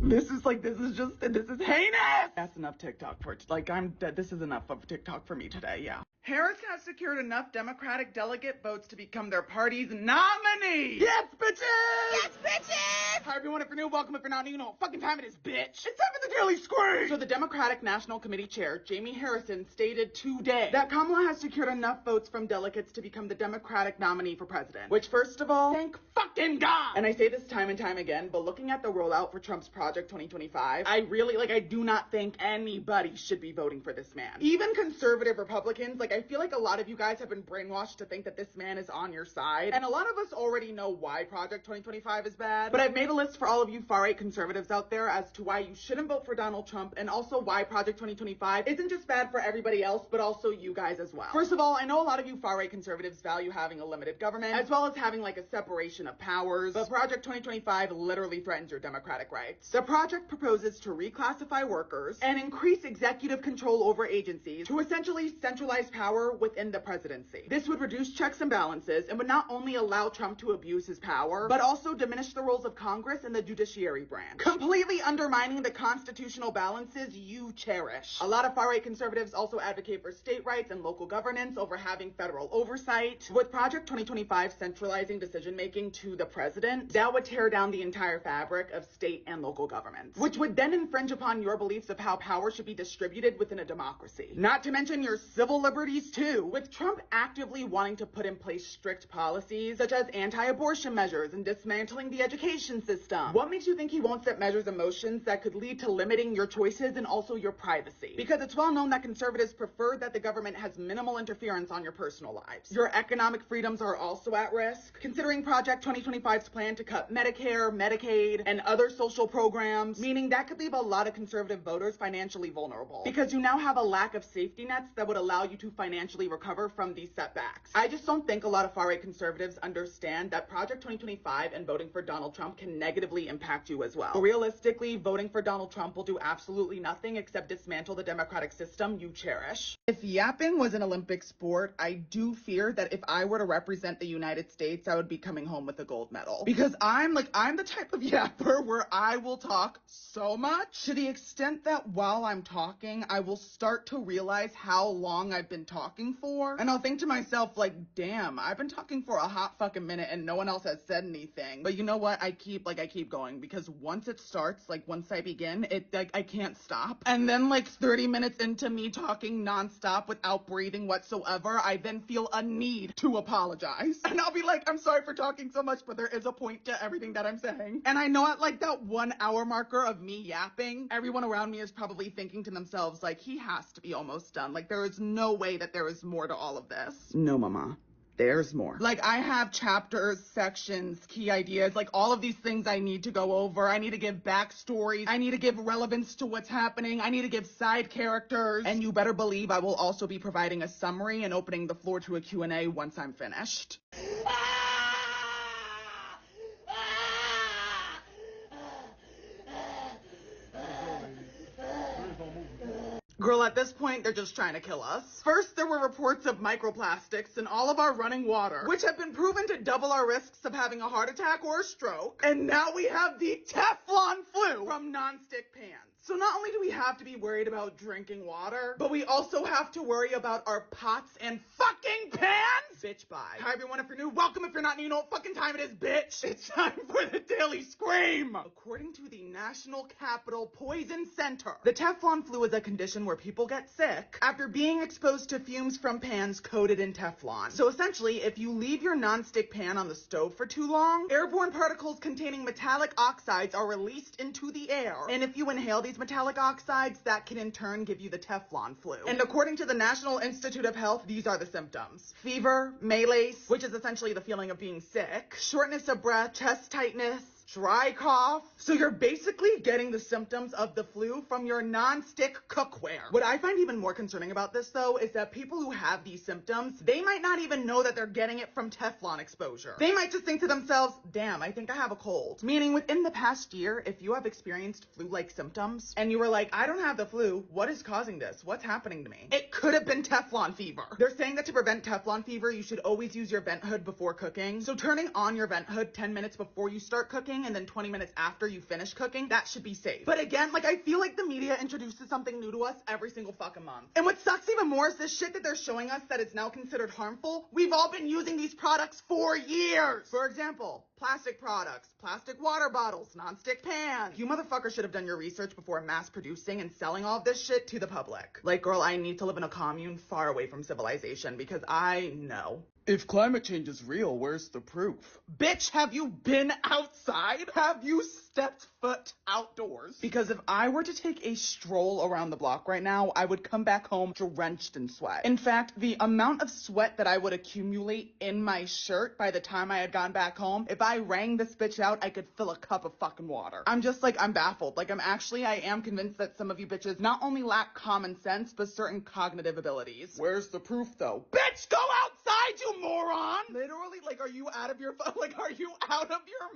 this is heinous! That's enough TikTok for it. Like, this is enough of TikTok for me today, yeah. Harris has secured enough Democratic delegate votes to become their party's nominee! Yes, bitches! Yes, bitches! Hi, everyone. If you're new, welcome. If you're not new, you know what fucking time it is, bitch! It's time for the Daily Scream! So the Democratic National Committee Chair, Jamie Harrison, stated today that Kamala has secured enough votes from delegates to become the Democratic nominee for president. Which, first of all, thank fucking God! And I say this time and time again, but looking at the rollout for Trump's Project 2025, I do not think anybody should be voting for this man. Even conservative Republicans, I feel like a lot of you guys have been brainwashed to think that this man is on your side. And a lot of us already know why Project 2025 is bad. But I've made a list for all of you far-right conservatives out there as to why you shouldn't vote for Donald Trump, and also why Project 2025 isn't just bad for everybody else, but also you guys as well. First of all, I know a lot of you far-right conservatives value having a limited government, as well as having a separation of powers, but Project 2025 literally threatens your democratic rights. The project proposes to reclassify workers and increase executive control over agencies to essentially centralize power within the presidency. This would reduce checks and balances and would not only allow Trump to abuse his power, but also diminish the roles of Congress and the judiciary branch, completely undermining the constitutional balances you cherish. A lot of far-right conservatives also advocate for state rights and local governance over having federal oversight. With Project 2025 centralizing decision-making to the president, that would tear down the entire fabric of state and local governments, which would then infringe upon your beliefs of how power should be distributed within a democracy. Not to mention your civil liberties too, with Trump actively wanting to put in place strict policies such as anti-abortion measures and dismantling the education system. What makes you think he won't set measures in motion that could lead to limiting your choices and also your privacy? Because it's well known that conservatives prefer that the government has minimal interference on your personal lives. Your economic freedoms are also at risk, considering Project 2025's plan to cut Medicare, Medicaid, and other social programs, meaning that could leave a lot of conservative voters financially vulnerable, because you now have a lack of safety nets that would allow you to financially recover from these setbacks. I just don't think a lot of far-right conservatives understand that Project 2025 and voting for Donald Trump can negatively impact you as well. But realistically, voting for Donald Trump will do absolutely nothing except dismantle the democratic system you cherish. If yapping was an Olympic sport, I do fear that if I were to represent the United States, I would be coming home with a gold medal. Because I'm the type of yapper where I will talk so much to the extent that while I'm talking, I will start to realize how long I've been talking for. And I'll think to myself, like, damn, I've been talking for a hot fucking minute and no one else has said anything. But you know what? I keep going because once it starts, like once I begin, I can't stop. And then like 30 minutes into me talking nonstop without breathing whatsoever, I then feel a need to apologize. And I'll be like, I'm sorry for talking so much, but there is a point to everything that I'm saying. And I know at like that 1 hour marker of me yapping, everyone around me is probably thinking to themselves, like, he has to be almost done. Like, there is no way that there is more to all of this. No, mama. There's more. Like, I have chapters, sections, key ideas, like all of these things I need to go over. I need to give backstories. I need to give relevance to what's happening. I need to give side characters. And you better believe I will also be providing a summary and opening the floor to a Q&A once I'm finished. Girl, at this point, they're just trying to kill us. First, there were reports of microplastics in all of our running water, which have been proven to double our risks of having a heart attack or a stroke. And now we have the Teflon flu from nonstick pans. So not only do we have to be worried about drinking water, but we also have to worry about our pots and fucking pans. Bitch, bye. Hi everyone, if you're new, welcome. If you're not new, you know what fucking time it is, bitch. It's time for the Daily Scream. According to the National Capital Poison Center, the Teflon flu is a condition where people get sick after being exposed to fumes from pans coated in Teflon. So essentially, if you leave your nonstick pan on the stove for too long, airborne particles containing metallic oxides are released into the air. And if you inhale these metallic oxides, that can in turn give you the Teflon flu. And according to the National Institute of Health, these are the symptoms: fever, malaise, which is essentially the feeling of being sick, shortness of breath, chest tightness, dry cough. So you're basically getting the symptoms of the flu from your non-stick cookware. What I find even more concerning about this, though, is that people who have these symptoms, they might not even know that they're getting it from Teflon exposure. They might just think to themselves, damn, I think I have a cold. Meaning within the past year, if you have experienced flu-like symptoms and you were like, I don't have the flu, what is causing this? What's happening to me? It could have been Teflon fever. They're saying that to prevent Teflon fever, you should always use your vent hood before cooking. So turning on your vent hood 10 minutes before you start cooking and then 20 minutes after you finish cooking, that should be safe. But again, like, I feel like the media introduces something new to us every single fucking month. And what sucks even more is this shit that they're showing us that is now considered harmful. We've all been using these products for years. For example, plastic products, plastic water bottles, nonstick pans. You motherfuckers should have done your research before mass producing and selling all of this shit to the public. Like, girl, I need to live in a commune far away from civilization because I know. If climate change is real, where's the proof? Bitch, have you been outside? Have you stepped foot outdoors? Because if I were to take a stroll around the block right now, I would come back home drenched in sweat. In fact, the amount of sweat that I would accumulate in my shirt by the time I had gone back home, if I wrung this bitch out, I could fill a cup of fucking water. I'm just like, I'm baffled. Like, I am convinced that some of you bitches not only lack common sense, but certain cognitive abilities. Where's the proof, though? Bitch, go outside, you moron! Literally, like, are you out of your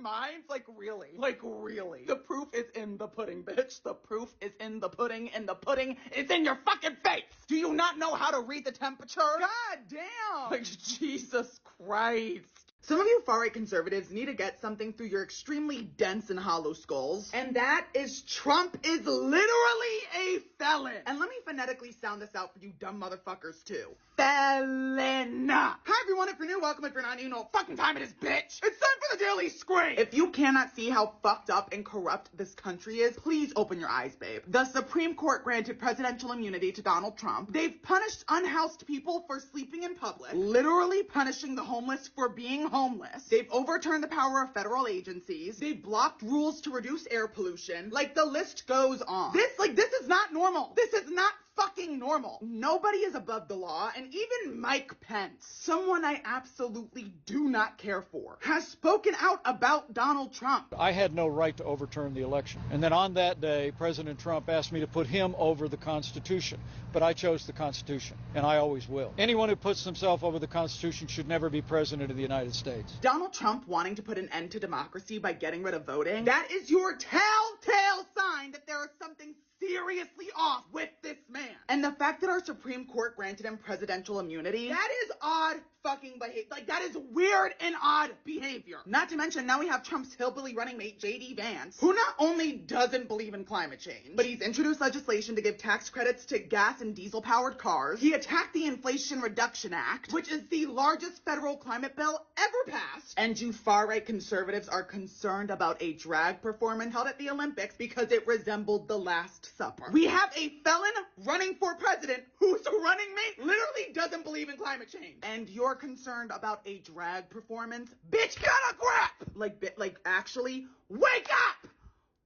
minds? Like, really? Like, really? The proof is in the pudding, bitch. The proof is in the pudding, and the pudding is in your fucking face! Do you not know how to read the temperature? God damn! Like, Jesus Christ. Some of you far-right conservatives need to get something through your extremely dense and hollow skulls, and that is Trump is literally a felon. And let me phonetically sound this out for you dumb motherfuckers too. Felon. Hi everyone, if you're new, welcome. If you're not new, you know what fucking time it is, bitch. It's time for the Daily Scream. If you cannot see how fucked up and corrupt this country is, please open your eyes, babe. The Supreme Court granted presidential immunity to Donald Trump. They've punished unhoused people for sleeping in public, literally punishing the homeless for being homeless. They've overturned the power of federal agencies. They've blocked rules to reduce air pollution. Like, the list goes on. This is not normal. This is not fucking normal. Nobody is above the law, and even Mike Pence, someone I absolutely do not care for, has spoken out about Donald Trump. I had no right to overturn the election. And then on that day, President Trump asked me to put him over the Constitution. But I chose the Constitution, and I always will. Anyone who puts himself over the Constitution should never be president of the United States. Donald Trump wanting to put an end to democracy by getting rid of voting, that is your telltale sign that there is something seriously off with this man. And the fact that our Supreme Court granted him presidential immunity, that is odd fucking behavior. Like, that is weird and odd behavior. Not to mention, now we have Trump's hillbilly running mate, J.D. Vance, who not only doesn't believe in climate change, but he's introduced legislation to give tax credits to gas and diesel-powered cars. He attacked the Inflation Reduction Act, which is the largest federal climate bill ever passed. And you far-right conservatives are concerned about a drag performance held at the Olympics because it resembled the Last Supper. We have a felon running for president whose running mate literally doesn't believe in climate change. And you're concerned about a drag performance? Bitch, get a grip! Like, actually, wake up!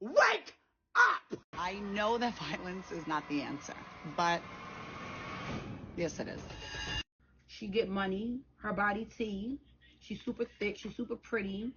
Wake up! I know that violence is not the answer, but yes, it is. She get money, her body tea, she's super thick, she's super pretty.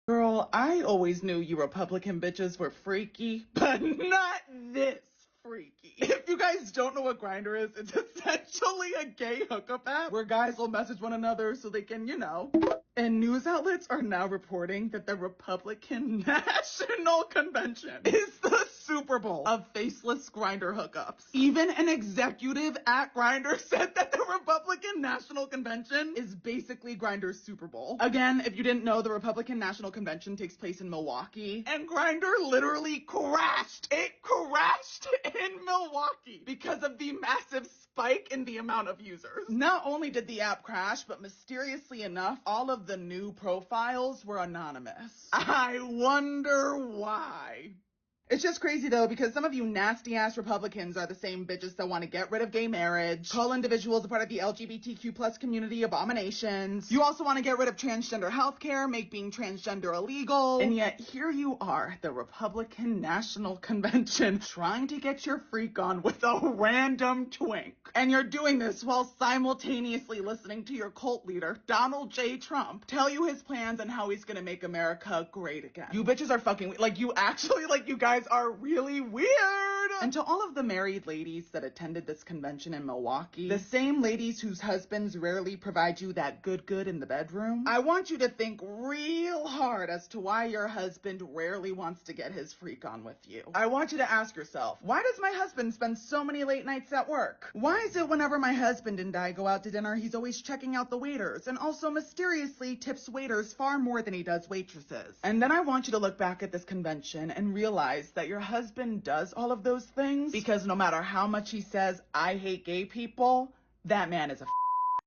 Girl, I always knew you Republican bitches were freaky, but not this freaky. If you guys don't know what Grindr is, it's essentially a gay hookup app where guys will message one another so they can, you know. And news outlets are now reporting that the Republican National Convention is the Super Bowl of faceless Grindr hookups. Even an executive at Grindr said that the Republican National Convention is basically Grindr's Super Bowl. Again, if you didn't know, the Republican National Convention takes place in Milwaukee, and Grindr literally crashed. It crashed in Milwaukee because of the massive spike in the amount of users. Not only did the app crash, but mysteriously enough, all of the new profiles were anonymous. I wonder why. It's just crazy though, because some of you nasty ass Republicans are the same bitches that want to get rid of gay marriage, call individuals a part of the LGBTQ plus community abominations. You also want to get rid of transgender healthcare, make being transgender illegal. And yet here you are, the Republican National Convention, trying to get your freak on with a random twink. And you're doing this while simultaneously listening to your cult leader, Donald J. Trump, tell you his plans and how he's gonna make America great again. You bitches are fucking, like, you actually, like, you guys are really weird. And to all of the married ladies that attended this convention in Milwaukee, the same ladies whose husbands rarely provide you that good in the bedroom, I want you to think real hard as to why your husband rarely wants to get his freak on with you. I want you to ask yourself, why does my husband spend so many late nights at work? Why is it whenever my husband and I go out to dinner, he's always checking out the waiters and also mysteriously tips waiters far more than he does waitresses? And then I want you to look back at this convention and realize that your husband does all of those things because no matter how much he says, I hate gay people, that man is a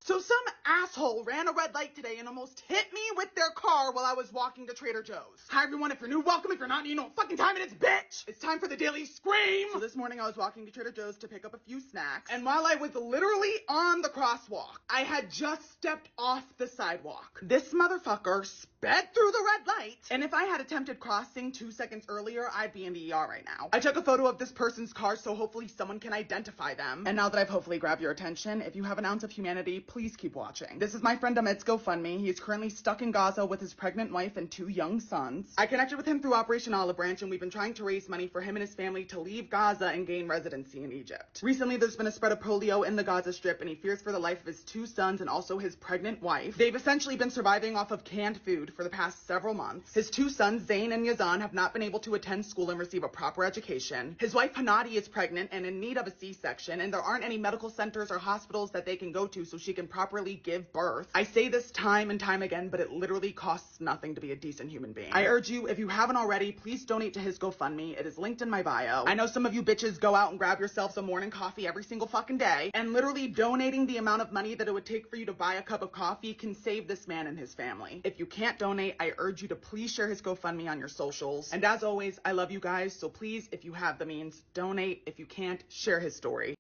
So some asshole ran a red light today and almost hit me with their car while I was walking to Trader Joe's. Hi everyone, if you're new, welcome. If you're not, you know what fucking time it is, bitch! It's time for the Daily Scream! So this morning I was walking to Trader Joe's to pick up a few snacks, and while I was literally on the crosswalk, I had just stepped off the sidewalk. This motherfucker sped through the red light, and if I had attempted crossing 2 seconds earlier, I'd be in the ER right now. I took a photo of this person's car so hopefully someone can identify them. And now that I've hopefully grabbed your attention, if you have an ounce of humanity, please keep watching. This is my friend Ahmed's GoFundMe. He is currently stuck in Gaza with his pregnant wife and 2 young sons. I connected with him through Operation Olive Branch, and we've been trying to raise money for him and his family to leave Gaza and gain residency in Egypt. Recently, there's been a spread of polio in the Gaza Strip, and he fears for the life of his 2 sons and also his pregnant wife. They've essentially been surviving off of canned food for the past several months. His 2 sons, Zayn and Yazan, have not been able to attend school and receive a proper education. His wife, Hanadi, is pregnant and in need of a C-section, and there aren't any medical centers or hospitals that they can go to so she can properly give birth. I say this time and time again, but it literally costs nothing to be a decent human being. I urge you, if you haven't already, please donate to his GoFundMe. It is linked in my bio. I know some of you bitches go out and grab yourselves a morning coffee every single fucking day, and literally donating the amount of money that it would take for you to buy a cup of coffee can save this man and his family. If you can't donate, I urge you to please share his GoFundMe on your socials. And as always, I love you guys, so please, if you have the means, donate. If you can't, share his story.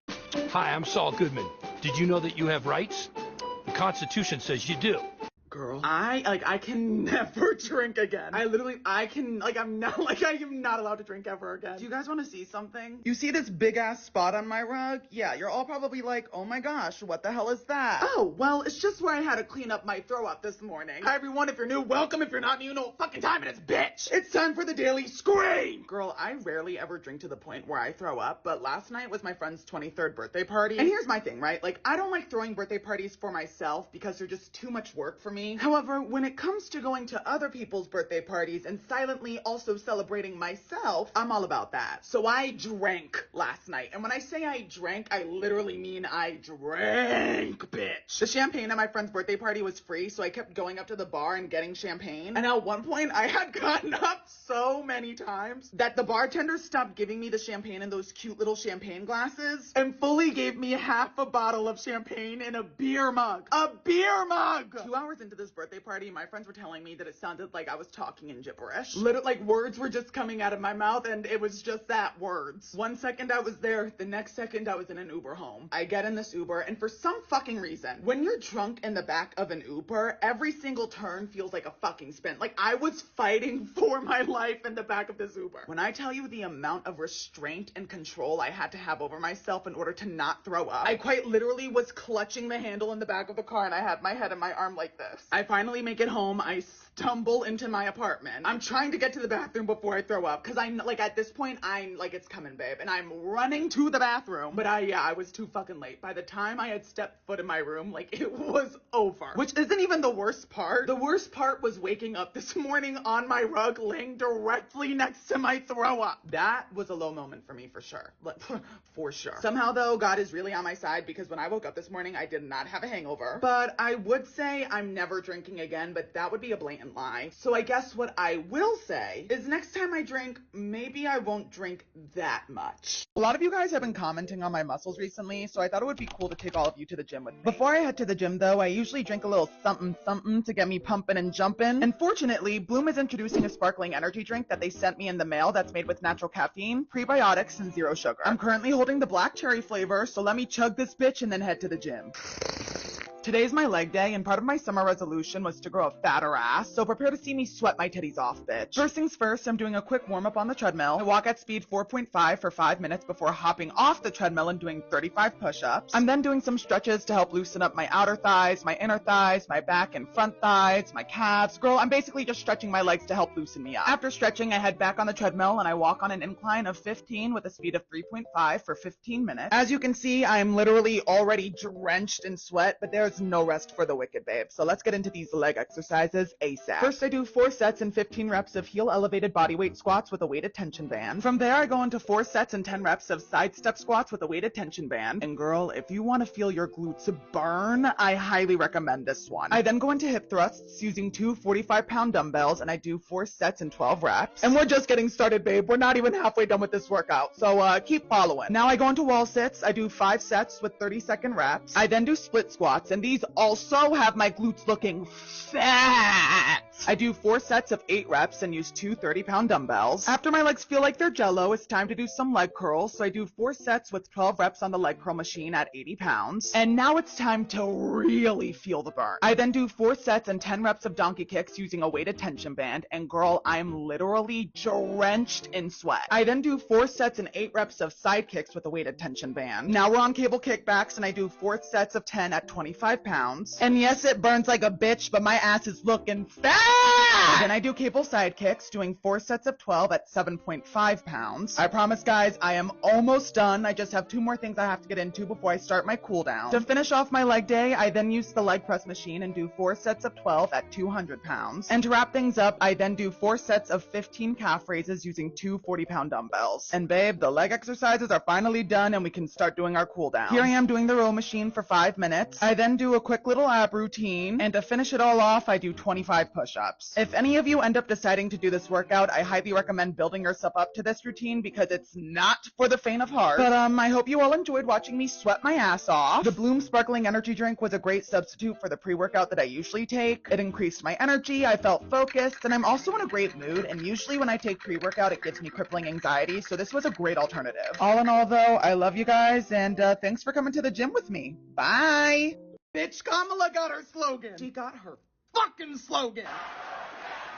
Hi, I'm Saul Goodman. Did you know that you have rights? The Constitution says you do. Girl, I can never drink again. I am not allowed to drink ever again. Do you guys want to see something? You see this big ass spot on my rug? Yeah, you're all probably like, oh my gosh, what the hell is that? Oh, well, it's just where I had to clean up my throw up this morning. Hi everyone, if you're new, welcome. If you're not new, you know what fucking time it is, bitch! It's time for the Daily Scream! Girl, I rarely ever drink to the point where I throw up, but last night was my friend's 23rd birthday party. And here's my thing, right? Like, I don't like throwing birthday parties for myself because they're just too much work for me. me. However, when it comes to going to other people's birthday parties and silently also celebrating myself, I'm all about that. So I drank last night. And when I say I drank, I literally mean I drank, bitch. The champagne at my friend's birthday party was free, so I kept going up to the bar and getting champagne. And at one point, I had gotten up so many times that the bartender stopped giving me the champagne in those cute little champagne glasses and fully gave me half a bottle of champagne in a beer mug. A beer mug! 2 hours into this birthday party, my friends were telling me that it sounded like I was talking in gibberish. Literally, like, words were just coming out of my mouth, and it was just that, words. 1 second I was there, the next second I was in an Uber home. I get in this Uber, and for some fucking reason, when you're drunk in the back of an Uber, every single turn feels like a fucking spin. Like, I was fighting for my life in the back of this Uber. When I tell you the amount of restraint and control I had to have over myself in order to not throw up, I quite literally was clutching the handle in the back of the car, and I had my head in my arm like this. I finally make it home. I stumble into my apartment. I'm trying to get to the bathroom before I throw up, because I'm like, at this point, I'm like, it's coming, babe, and I'm running to the bathroom. But I was too fucking late. By the time I had stepped foot in my room, like, it was over. Which isn't even the worst part. The worst part was waking up this morning on my rug, laying directly next to my throw up. That was a low moment for me, for sure. For sure. Somehow, though, God is really on my side, because when I woke up this morning, I did not have a hangover. But I would say I'm never drinking again, but that would be a blatant lie. So I guess what I will say is next time I drink, maybe I won't drink that much. A lot of you guys have been commenting on my muscles recently, so I thought it would be cool to take all of you to the gym with me. Before I head to the gym, though, I usually drink a little something something to get me pumping and jumping. And fortunately, Bloom is introducing a sparkling energy drink that they sent me in the mail that's made with natural caffeine, prebiotics, and zero sugar. I'm currently holding the black cherry flavor, so let me chug this bitch and then head to the gym. Today's my leg day, and part of my summer resolution was to grow a fatter ass, so prepare to see me sweat my titties off, bitch. First things first, I'm doing a quick warm-up on the treadmill. I walk at speed 4.5 for 5 minutes before hopping off the treadmill and doing 35 push-ups. I'm then doing some stretches to help loosen up my outer thighs, my inner thighs, my back and front thighs, my calves. Girl, I'm basically just stretching my legs to help loosen me up. After stretching, I head back on the treadmill and I walk on an incline of 15 with a speed of 3.5 for 15 minutes. As you can see, I'm literally already drenched in sweat, but there's no rest for the wicked, babe. So let's get into these leg exercises ASAP. First, I do 4 sets and 15 reps of heel elevated bodyweight squats with a weighted tension band. From there, I go into 4 sets and 10 reps of side step squats with a weighted tension band. And girl, if you want to feel your glutes burn, I highly recommend this one. I then go into hip thrusts using 2 45-pound dumbbells, and I do 4 sets and 12 reps. And we're just getting started, babe. We're not even halfway done with this workout, so keep following. Now I go into wall sits. I do 5 sets with 30-second reps. I then do split squats, and these also have my glutes looking fat. I do 4 sets of 8 reps and use 2 30-pound dumbbells. After my legs feel like they're jello, it's time to do some leg curls, so I do 4 sets with 12 reps on the leg curl machine at 80 pounds. And now it's time to really feel the burn. I then do 4 sets and 10 reps of donkey kicks using a weighted tension band, and girl, I'm literally drenched in sweat. I then do 4 sets and 8 reps of side kicks with a weighted tension band. Now we're on cable kickbacks, and I do 4 sets of 10 at 25 pounds. And yes, it burns like a bitch, but my ass is looking fat! Then I do cable side kicks, doing 4 sets of 12 at 7.5 pounds. I promise, guys, I am almost done. I just have 2 more things I have to get into before I start my cool down. To finish off my leg day, I then use the leg press machine and do 4 sets of 12 at 200 pounds. And to wrap things up, I then do 4 sets of 15 calf raises using 2 40-pound dumbbells. And babe, the leg exercises are finally done and we can start doing our cool down. Here I am doing the row machine for 5 minutes. I then do a quick little ab routine, and to finish it all off, I do 25 push-ups. If any of you end up deciding to do this workout, I highly recommend building yourself up to this routine because it's not for the faint of heart. But I hope you all enjoyed watching me sweat my ass off. The Bloom Sparkling Energy Drink was a great substitute for the pre-workout that I usually take. It increased my energy, I felt focused, and I'm also in a great mood, and usually when I take pre-workout, it gives me crippling anxiety, so this was a great alternative. All in all, though, I love you guys, and thanks for coming to the gym with me. Bye! Bitch, Kamala got her slogan. She got her fucking slogan.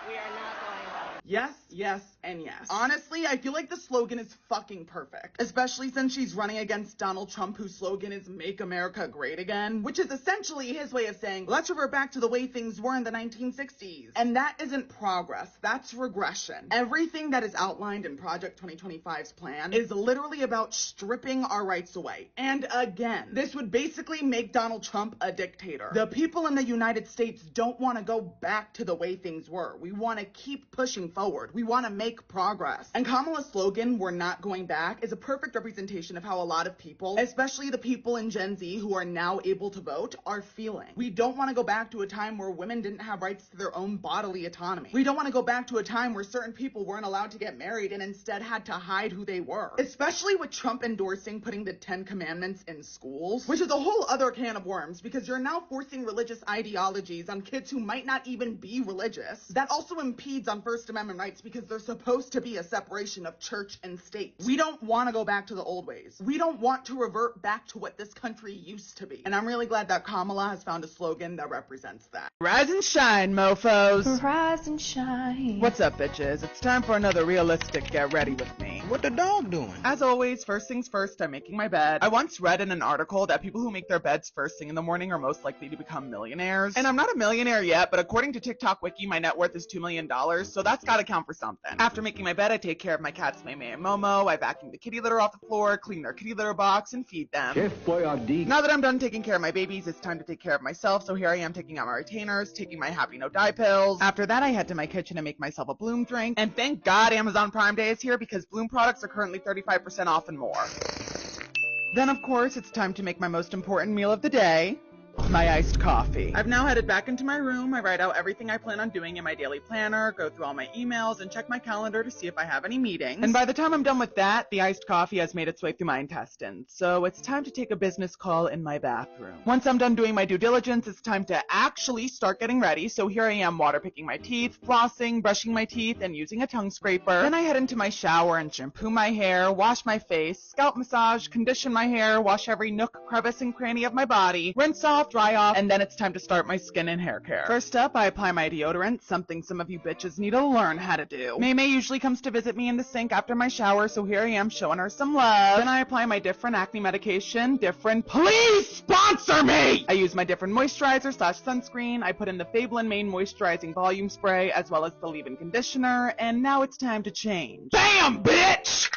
We are not going home. Yes, yes, and yes. Honestly, I feel like the slogan is fucking perfect, especially since she's running against Donald Trump, whose slogan is Make America Great Again, which is essentially his way of saying, let's revert back to the way things were in the 1960s. And that isn't progress, that's regression. Everything that is outlined in Project 2025's plan is literally about stripping our rights away. And again, this would basically make Donald Trump a dictator. The people in the United States don't want to go back to the way things were. We want to keep pushing forward. We want to make progress. And Kamala's slogan, we're not going back, is a perfect representation of how a lot of people, especially the people in Gen Z who are now able to vote, are feeling. We don't want to go back to a time where women didn't have rights to their own bodily autonomy. We don't want to go back to a time where certain people weren't allowed to get married and instead had to hide who they were. Especially with Trump endorsing putting the 10 Commandments in schools, which is a whole other can of worms because you're now forcing religious ideologies on kids who might not even be religious. That also impedes on First Amendment rights because there's supposed to be a separation of church and state. We don't want to go back to the old ways. We don't want to revert back to what this country used to be. And I'm really glad that Kamala has found a slogan that represents that. Rise and shine, mofos. Rise and shine. What's up, bitches? It's time for another realistic Get Ready With Me. What the dog doing? As always, first things first, I'm making my bed. I once read in an article that people who make their beds first thing in the morning are most likely to become millionaires. And I'm not a millionaire yet, but according to TikTok Wiki, my net worth is $2 million, so that's gotta count for something. After making my bed, I take care of my cats, Maymay and Momo. I vacuum the kitty litter off the floor, clean their kitty litter box, and feed them. Chef Boyardee. Now that I'm done taking care of my babies, it's time to take care of myself, so here I am taking out my retainers, taking my Happy No Dye pills. After that, I head to my kitchen and make myself a Bloom drink. And thank God Amazon Prime Day is here because Bloom products are currently 35% off and more. Then, of course, it's time to make my most important meal of the day. My iced coffee. I've now headed back into my room. I write out everything I plan on doing in my daily planner, go through all my emails, and check my calendar to see if I have any meetings. And by the time I'm done with that, the iced coffee has made its way through my intestines. So it's time to take a business call in my bathroom. Once I'm done doing my due diligence, it's time to actually start getting ready. So here I am water picking my teeth, flossing, brushing my teeth, and using a tongue scraper. Then I head into my shower and shampoo my hair, wash my face, scalp massage, condition my hair, wash every nook, crevice, and cranny of my body, rinse off, dry off, and then it's time to start my skin and hair care. First up, I apply my deodorant, something some of you bitches need to learn how to do. Maymay usually comes to visit me in the sink after my shower, so here I am showing her some love. Then I apply my different acne medication, please sponsor me! I use my different moisturizer / sunscreen. I put in the Fabelin Main Moisturizing Volume Spray, as well as the leave-in conditioner, and now it's time to change. Bam, bitch!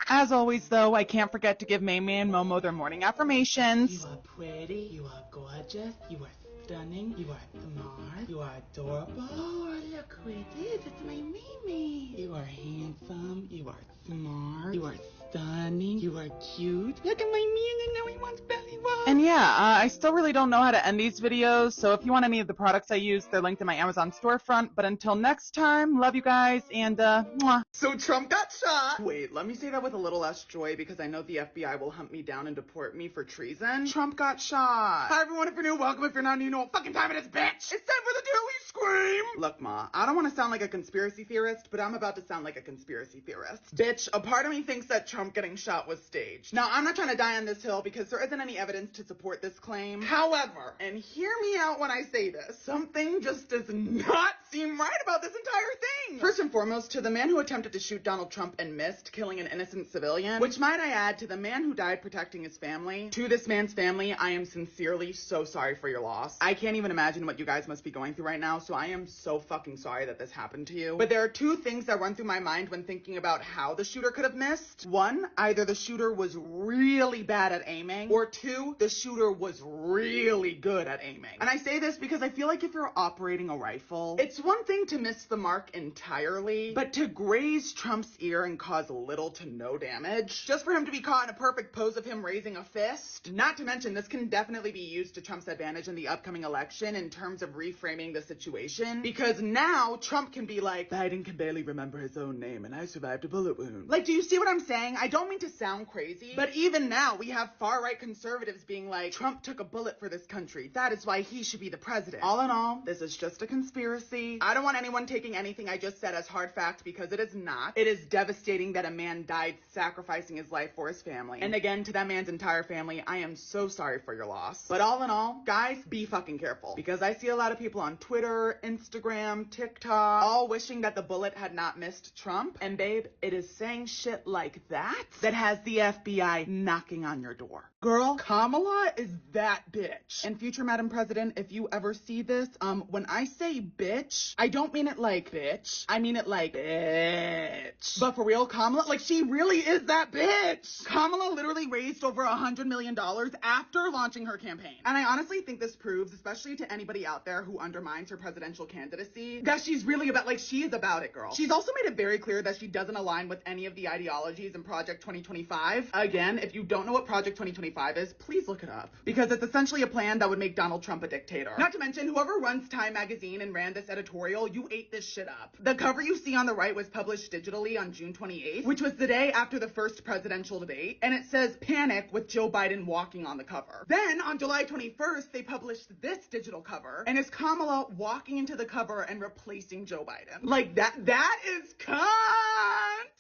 As always, though, I can't forget to give Maymay and Momo their morning affirmations. You are pretty, you are gorgeous, you are stunning, you are smart, you are adorable. Oh, look who it is, it's my Mimi. You are handsome, you are smart, you are stunning, you are cute. Look at my man, and now he wants belly rub. And yeah, I still really don't know how to end these videos, so if you want any of the products I use, they're linked in my Amazon storefront. But until next time, love you guys, and mwah. So Trump got shot. Wait, let me say that with a little less joy because I know the FBI will hunt me down and deport me for treason. Trump got shot. Hi everyone, if you're new, welcome. If you're not new, you know what fucking time it is, bitch. It's time for the daily scream. Look, Ma, I don't want to sound like a conspiracy theorist, but I'm about to sound like a conspiracy theorist. Bitch, a part of me thinks that Trump getting shot was staged. Now, I'm not trying to die on this hill because there isn't any evidence to support this claim. However, and hear me out when I say this, something just does not seem right about this entire thing. First and foremost, to the man who attempted to shoot Donald Trump and missed, killing an innocent civilian, which might I add, to the man who died protecting his family, to this man's family, I am sincerely so sorry for your loss. I can't even imagine what you guys must be going through right now, so I am so fucking sorry that this happened to you. But there are two things that run through my mind when thinking about how the shooter could have missed. One, either the shooter was really bad at aiming, or two, the shooter was really good at aiming. And I say this because I feel like if you're operating a rifle, it's one thing to miss the mark entirely, but to graze Trump's ear and cause little to no damage, just for him to be caught in a perfect pose of him raising a fist. Not to mention, this can definitely be used to Trump's advantage in the upcoming election in terms of reframing the situation, because now Trump can be like, Biden can barely remember his own name and I survived a bullet wound. Like, do you see what I'm saying? saying, I don't mean to sound crazy, but even now we have far-right conservatives being like, Trump took a bullet for this country. That is why he should be the president. All in all, this is just a conspiracy. I don't want anyone taking anything I just said as hard fact because it is not. It is devastating that a man died sacrificing his life for his family. And again, to that man's entire family, I am so sorry for your loss. But all in all, guys, be fucking careful. Because I see a lot of people on Twitter, Instagram, TikTok, all wishing that the bullet had not missed Trump. And babe, it is saying shit like that has the FBI knocking on your door. Girl, Kamala is that bitch. And future Madam President, if you ever see this, when I say bitch, I don't mean it like bitch. I mean it like bitch. But for real, Kamala, like she really is that bitch. Kamala literally raised over $100 million after launching her campaign. And I honestly think this proves, especially to anybody out there who undermines her presidential candidacy, that she's really about, like, she is about it, girl. She's also made it very clear that she doesn't align with any of the ideologies in Project 2025. Again, if you don't know what Project 2025 is, please look it up. Because it's essentially a plan that would make Donald Trump a dictator. Not to mention, whoever runs Time magazine and ran this editorial, you ate this shit up. The cover you see on the right was published digitally on June 28th, which was the day after the first presidential debate, and it says panic with Joe Biden walking on the cover. Then on July 21st, they published this digital cover, and it's Kamala walking into the cover and replacing Joe Biden. Like that is cunt!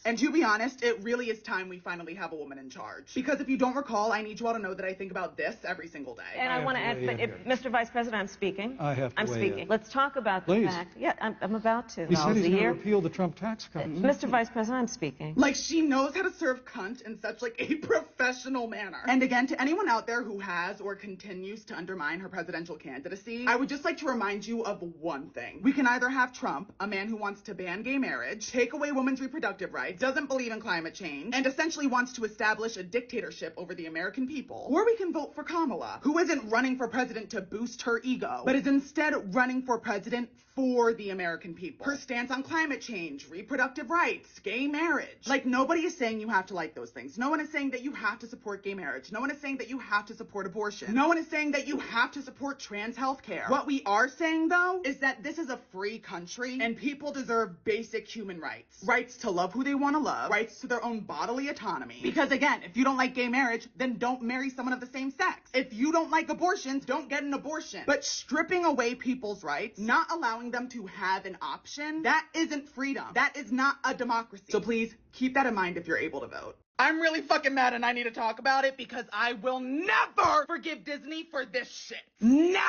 And to be honest, it really is time we finally have a woman in charge. Because if you don't recall, I need you all to know that I think about this every single day. And I want to add, but if, Mr. Vice President, I'm speaking. I have to I'm weigh speaking. in. Let's talk about the fact. Yeah, I'm about to. He said he's going to repeal the Trump tax cut. Mr. Vice President, I'm speaking. Like, she knows how to serve cunt in such, like, a professional manner. And again, to anyone out there who has or continues to undermine her presidential candidacy, I would just like to remind you of one thing. We can either have Trump, a man who wants to ban gay marriage, take away women's reproductive rights, doesn't believe in climate change, and essentially wants to establish a dictatorship over the American people. Or we can vote for Kamala, who isn't running for president to boost her ego, but is instead running for president for the American people. Her stance on climate change, reproductive rights, gay marriage. Like, nobody is saying you have to like those things. No one is saying that you have to support gay marriage. No one is saying that you have to support abortion. No one is saying that you have to support trans health care. What we are saying, though, is that this is a free country and people deserve basic human rights. Rights to love who they want to love, rights to their own bodily autonomy. Because again, if you don't like gay marriage, then don't marry someone of the same sex. If you don't like abortions, don't get an abortion. But stripping away people's rights, not allowing them to have an option, that isn't freedom. That is not a democracy. So please keep that in mind if you're able to vote. I'm really fucking mad and I need to talk about it because I will never forgive Disney for this shit. Never!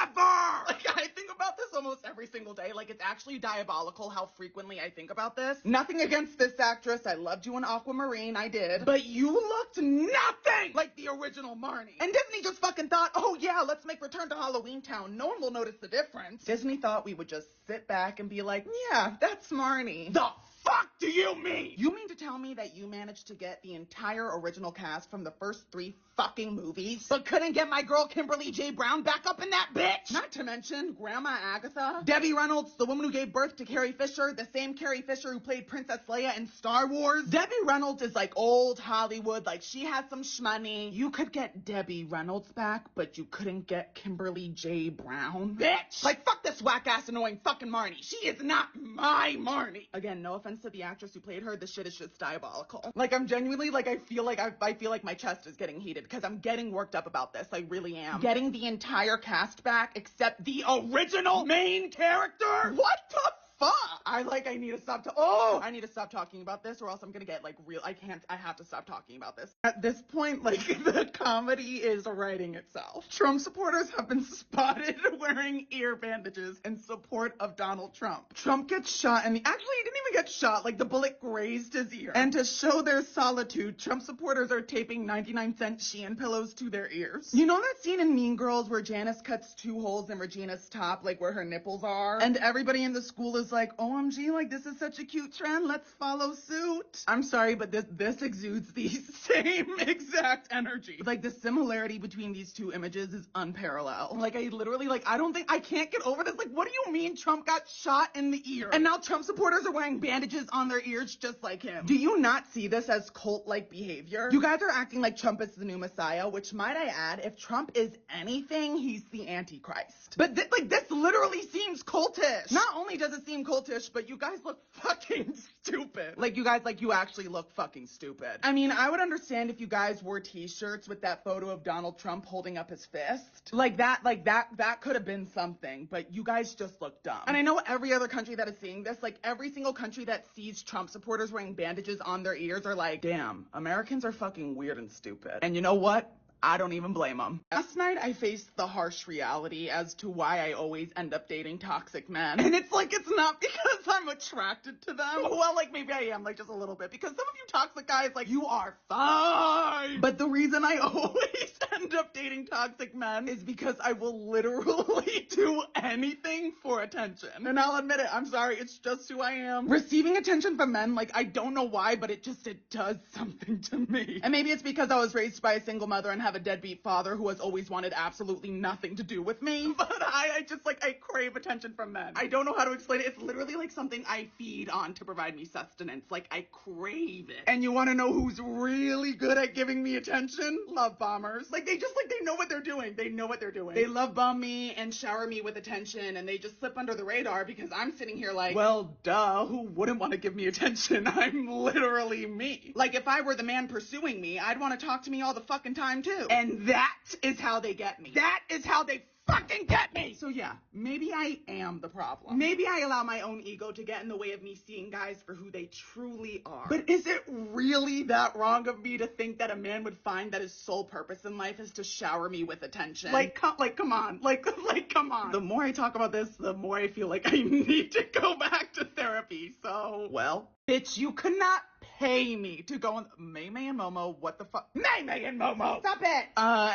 Like, I think about this almost every single day. Like, it's actually diabolical how frequently I think about this. Nothing against this actress. I loved you in Aquamarine. I did. But you looked nothing like the original Marnie. And Disney just fucking thought, oh yeah, let's make Return to Halloween Town. No one will notice the difference. Disney thought we would just sit back and be like, yeah, that's Marnie. The fuck do you mean? You mean to tell me that you managed to get the entire original cast from the first 3 fucking movies, but couldn't get my girl Kimberly J. Brown back up in that bitch? Not to mention Grandma Agatha, Debbie Reynolds, the woman who gave birth to Carrie Fisher, the same Carrie Fisher who played Princess Leia in Star Wars. Debbie Reynolds is like old Hollywood, like she has some shmoney. You could get Debbie Reynolds back, but you couldn't get Kimberly J. Brown? Bitch! Like, fuck this whack-ass annoying fucking Marnie. She is not my Marnie. Again, no offense to the actress who played her, this shit is just diabolical. Like, I'm genuinely, like, I feel like my chest is getting heated because I'm getting worked up about this. I really am. Getting the entire cast back except the original main character? What the fuck? I need to stop I need to stop talking about this or else I'm gonna get like real. I have to stop talking about this. At this point, like, the comedy is writing itself. Trump supporters have been spotted wearing ear bandages in support of Donald Trump. Trump gets shot and actually he didn't even get shot, like the bullet grazed his ear. And to show their solitude, Trump supporters are taping 99-cent Shein pillows to their ears. You know that scene in Mean Girls where Janice cuts 2 holes in Regina's top, like where her nipples are? And everybody in the school is like, OMG, like this is such a cute trend, let's follow suit. I'm sorry, but this exudes the same exact energy. Like, the similarity between these 2 images is unparalleled. Like, I literally, like, I can't get over this. Like, what do you mean Trump got shot in the ear? And now Trump supporters are wearing bandages on their ears just like him. Do you not see this as cult-like behavior? You guys are acting like Trump is the new messiah, which, might I add, if Trump is anything, he's the Antichrist. But this literally seems cultish. Not only does it seem being cultish, but you guys look fucking stupid. Like, you guys, like, you actually look fucking stupid. I mean, I would understand if you guys wore t-shirts with that photo of Donald Trump holding up his fist. That could have been something, but you guys just look dumb. And I know every other country that is seeing this, like, every single country that sees Trump supporters wearing bandages on their ears are like, damn, Americans are fucking weird and stupid. And you know what? I don't even blame them. Last night, I faced the harsh reality as to why I always end up dating toxic men. And it's like, it's not because I'm attracted to them. Well, like, maybe I am, like, just a little bit. Because some of you toxic guys, like, you are fine. But the reason I always end up dating toxic men is because I will literally do anything for attention. And I'll admit it, I'm sorry, it's just who I am. Receiving attention from men, like, I don't know why, but it does something to me. And maybe it's because I was raised by a single mother and have a deadbeat father who has always wanted absolutely nothing to do with me. But I just, like, I crave attention from men. I don't know how to explain it. It's literally like something I feed on to provide me sustenance. Like, I crave it. And you want to know who's really good at giving me attention? Love bombers. Like, they know what they're doing. They know what they're doing. They love bomb me and shower me with attention, and they just slip under the radar because I'm sitting here like, well, duh, who wouldn't want to give me attention? I'm literally me. Like, if I were the man pursuing me, I'd want to talk to me all the fucking time too. And that is how they get me. That is how they fucking get me! So yeah, maybe I am the problem. Maybe I allow my own ego to get in the way of me seeing guys for who they truly are. But is it really that wrong of me to think that a man would find that his sole purpose in life is to shower me with attention? Like, come on. Like, come on. The more I talk about this, the more I feel like I need to go back to therapy. So, well, bitch, you could not pay me to go on May and Momo. What the fuck? May and Momo! Stop it!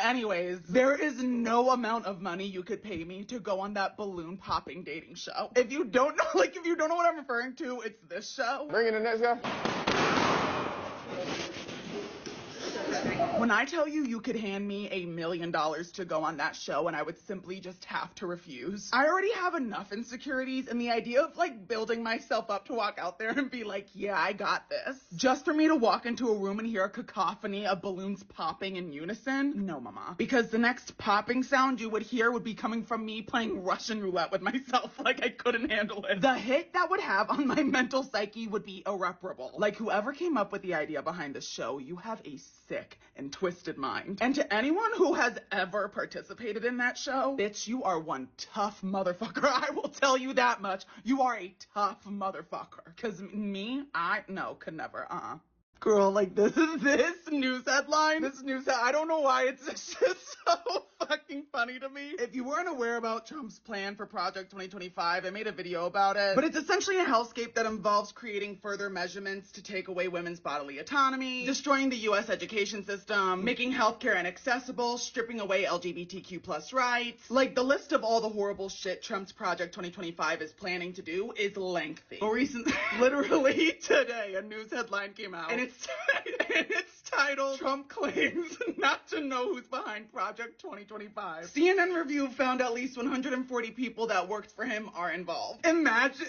Anyways, there is no amount of money you could pay me to go on that balloon popping dating show. If you don't know what I'm referring to, it's this show. Bring in the next guy. When I tell you you could hand me $1 million to go on that show and I would simply just have to refuse. I already have enough insecurities, and the idea of, like, building myself up to walk out there and be like, yeah, I got this. Just for me to walk into a room and hear a cacophony of balloons popping in unison? No, mama. Because the next popping sound you would hear would be coming from me playing Russian roulette with myself. Like, I couldn't handle it. The hit that would have on my mental psyche would be irreparable. Like, whoever came up with the idea behind this show, you have a sick and twisted mind. And to anyone who has ever participated in that show, bitch, you are one tough motherfucker. I will tell you that much. You are a tough motherfucker. Cause me, could never, Girl, like, this news headline, I don't know why it's just so fucking funny to me. If you weren't aware about Trump's plan for Project 2025, I made a video about it, but it's essentially a hellscape that involves creating further measurements to take away women's bodily autonomy, destroying the U.S. education system, making healthcare inaccessible, stripping away LGBTQ plus rights. Like, the list of all the horrible shit Trump's Project 2025 is planning to do is lengthy. But recently, literally today, a news headline came out, and it's titled, Trump claims not to know who's behind Project 2025. CNN Review found at least 140 people that worked for him are involved. Imagine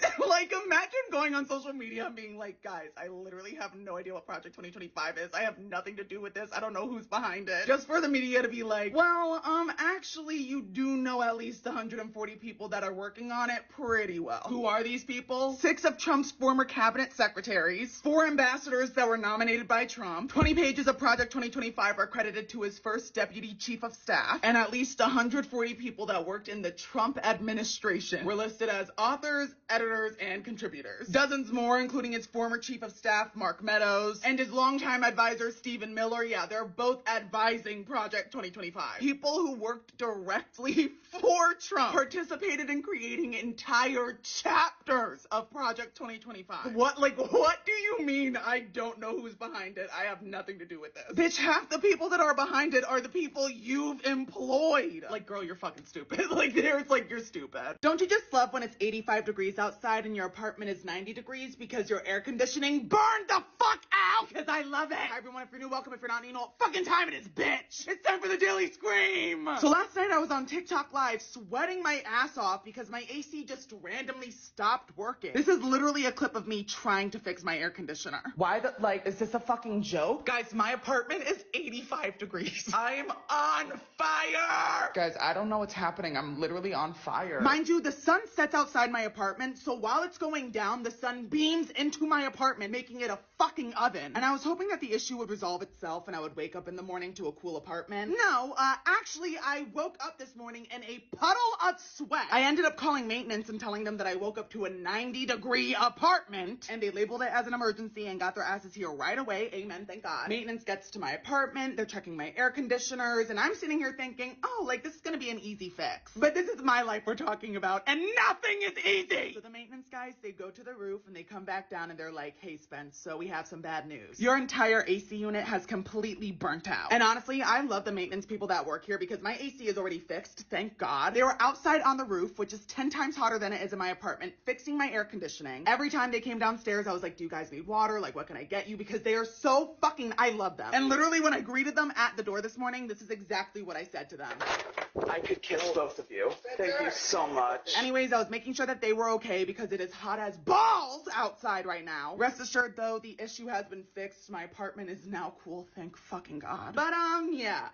going on social media and being like, guys, I literally have no idea what Project 2025 is. I have nothing to do with this. I don't know who's behind it. Just for the media to be like, well, actually, you do know at least 140 people that are working on it pretty well. Who are these people? 6 of Trump's former cabinet secretaries, 4 ambassadors that were nominated by Trump, 20 pages of Project 2025 are credited to his first deputy chief of staff, and at least 140 people that worked in the Trump administration were listed as authors, editors, and contributors. Dozens more, including his former chief of staff, Mark Meadows, and his longtime advisor, Stephen Miller. Yeah, they're both advising Project 2025. People who worked directly for Trump participated in creating entire chapters of Project 2025. What do you mean I don't know who's behind it? I have nothing to do with this. Bitch, half the people that are behind it are the people you've employed. Like, girl, you're fucking stupid. Like, you're stupid. Don't you just love when it's 85 degrees outside and your apartment is 90 degrees because your air conditioning burned the fuck out? Because I love it. Hi, everyone. If you're new, welcome. If you're not, you know what fucking time it is, bitch. It's time for the Daily Scream. So last night I was on TikTok Live sweating my ass off because my AC just randomly stopped working. This is literally a clip of me trying to fix my air conditioner. Why is this a fucking joke? joke? Guys, my apartment is 85 degrees. I'm on fire! Guys, I don't know what's happening. I'm literally on fire. Mind you, the sun sets outside my apartment, so while it's going down, the sun beams into my apartment, making it a fucking oven. And I was hoping that the issue would resolve itself and I would wake up in the morning to a cool apartment. No, actually, I woke up this morning in a puddle of sweat. I ended up calling maintenance and telling them that I woke up to a 90-degree apartment, and they labeled it as an emergency and got their asses here right away. Amen, thank God. Maintenance gets to my apartment, they're checking my air conditioners, and I'm sitting here thinking, oh, like, this is gonna be an easy fix. But this is my life we're talking about, and nothing is easy! So the maintenance guys, they go to the roof, and they come back down, and they're like, hey, Spence, so we have some bad news. Your entire AC unit has completely burnt out. And honestly, I love the maintenance people that work here because my AC is already fixed, thank God. They were outside on the roof, which is 10 times hotter than it is in my apartment, fixing my air conditioning. Every time they came downstairs, I was like, do you guys need water? Like, what can I get you? Because they are so fucking, I love them. And literally when I greeted them at the door this morning, this is exactly what I said to them. I could kiss both of you. Thank you so much. Anyways, I was making sure that they were okay because it is hot as balls outside right now. Rest assured though, the issue has been fixed. My apartment is now cool, thank fucking God. But yeah,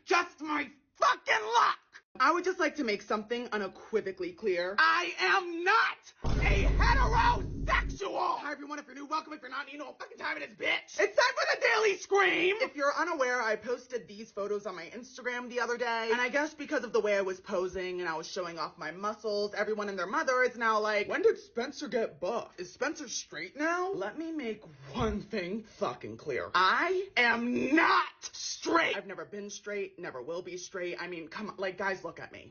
just my fucking luck. I would just like to make something unequivocally clear. I am not a heterosexual! Hi everyone, if you're new, welcome. If you're not, you know what fucking time it is, bitch! It's time for the Daily Scream! If you're unaware, I posted these photos on my Instagram the other day, and I guess because of the way I was posing and I was showing off my muscles, everyone and their mother is now like, when did Spencer get buff? Is Spencer straight now? Let me make one thing fucking clear. I am not straight! I've never been straight, never will be straight. I mean, come on, like, guys, look at me.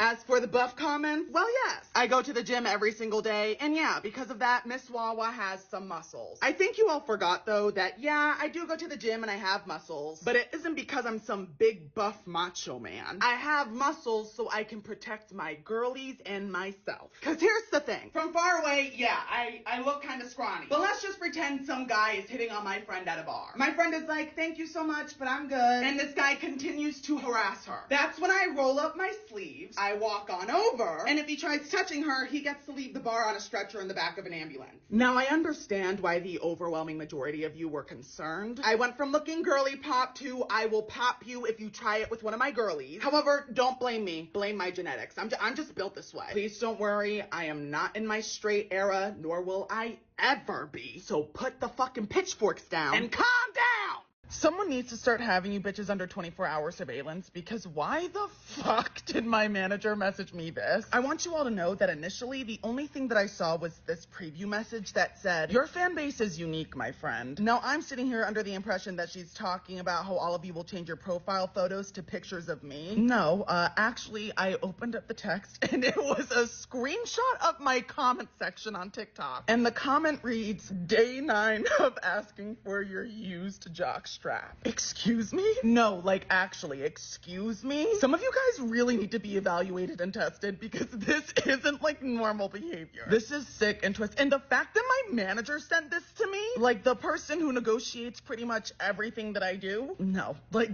As for the buff comments, well, yes. I go to the gym every single day, and yeah, because of that, Miss Wawa has some muscles. I think you all forgot, though, that yeah, I do go to the gym and I have muscles, but it isn't because I'm some big buff macho man. I have muscles so I can protect my girlies and myself. Cause here's the thing. From far away, yeah, I look kind of scrawny. But let's just pretend some guy is hitting on my friend at a bar. My friend is like, thank you so much, but I'm good. And this guy continues to harass her. That's when I roll up my sleeves, I walk on over, and if he tries touching her, he gets to leave the bar on a stretcher in the back of an ambulance. Now, I understand why the overwhelming majority of you were concerned. I went from looking girly pop to I will pop you if you try it with one of my girlies. However, don't blame me. Blame my genetics. I'm just built this way. Please don't worry. I am not in my straight era, nor will I ever be. So put the fucking pitchforks down and calm down! Someone needs to start having you bitches under 24-hour surveillance because why the fuck did my manager message me this? I want you all to know that initially the only thing that I saw was this preview message that said, your fan base is unique, my friend. Now I'm sitting here under the impression that she's talking about how all of you will change your profile photos to pictures of me. No, actually I opened up the text and it was a screenshot of my comment section on TikTok. And the comment reads, day 9 of asking for your used Jockstrap. Excuse me? No, like actually, excuse me? Some of you guys really need to be evaluated and tested because this isn't like normal behavior. This is sick and twisted. And the fact that my manager sent this to me, like the person who negotiates pretty much everything that I do, no. Like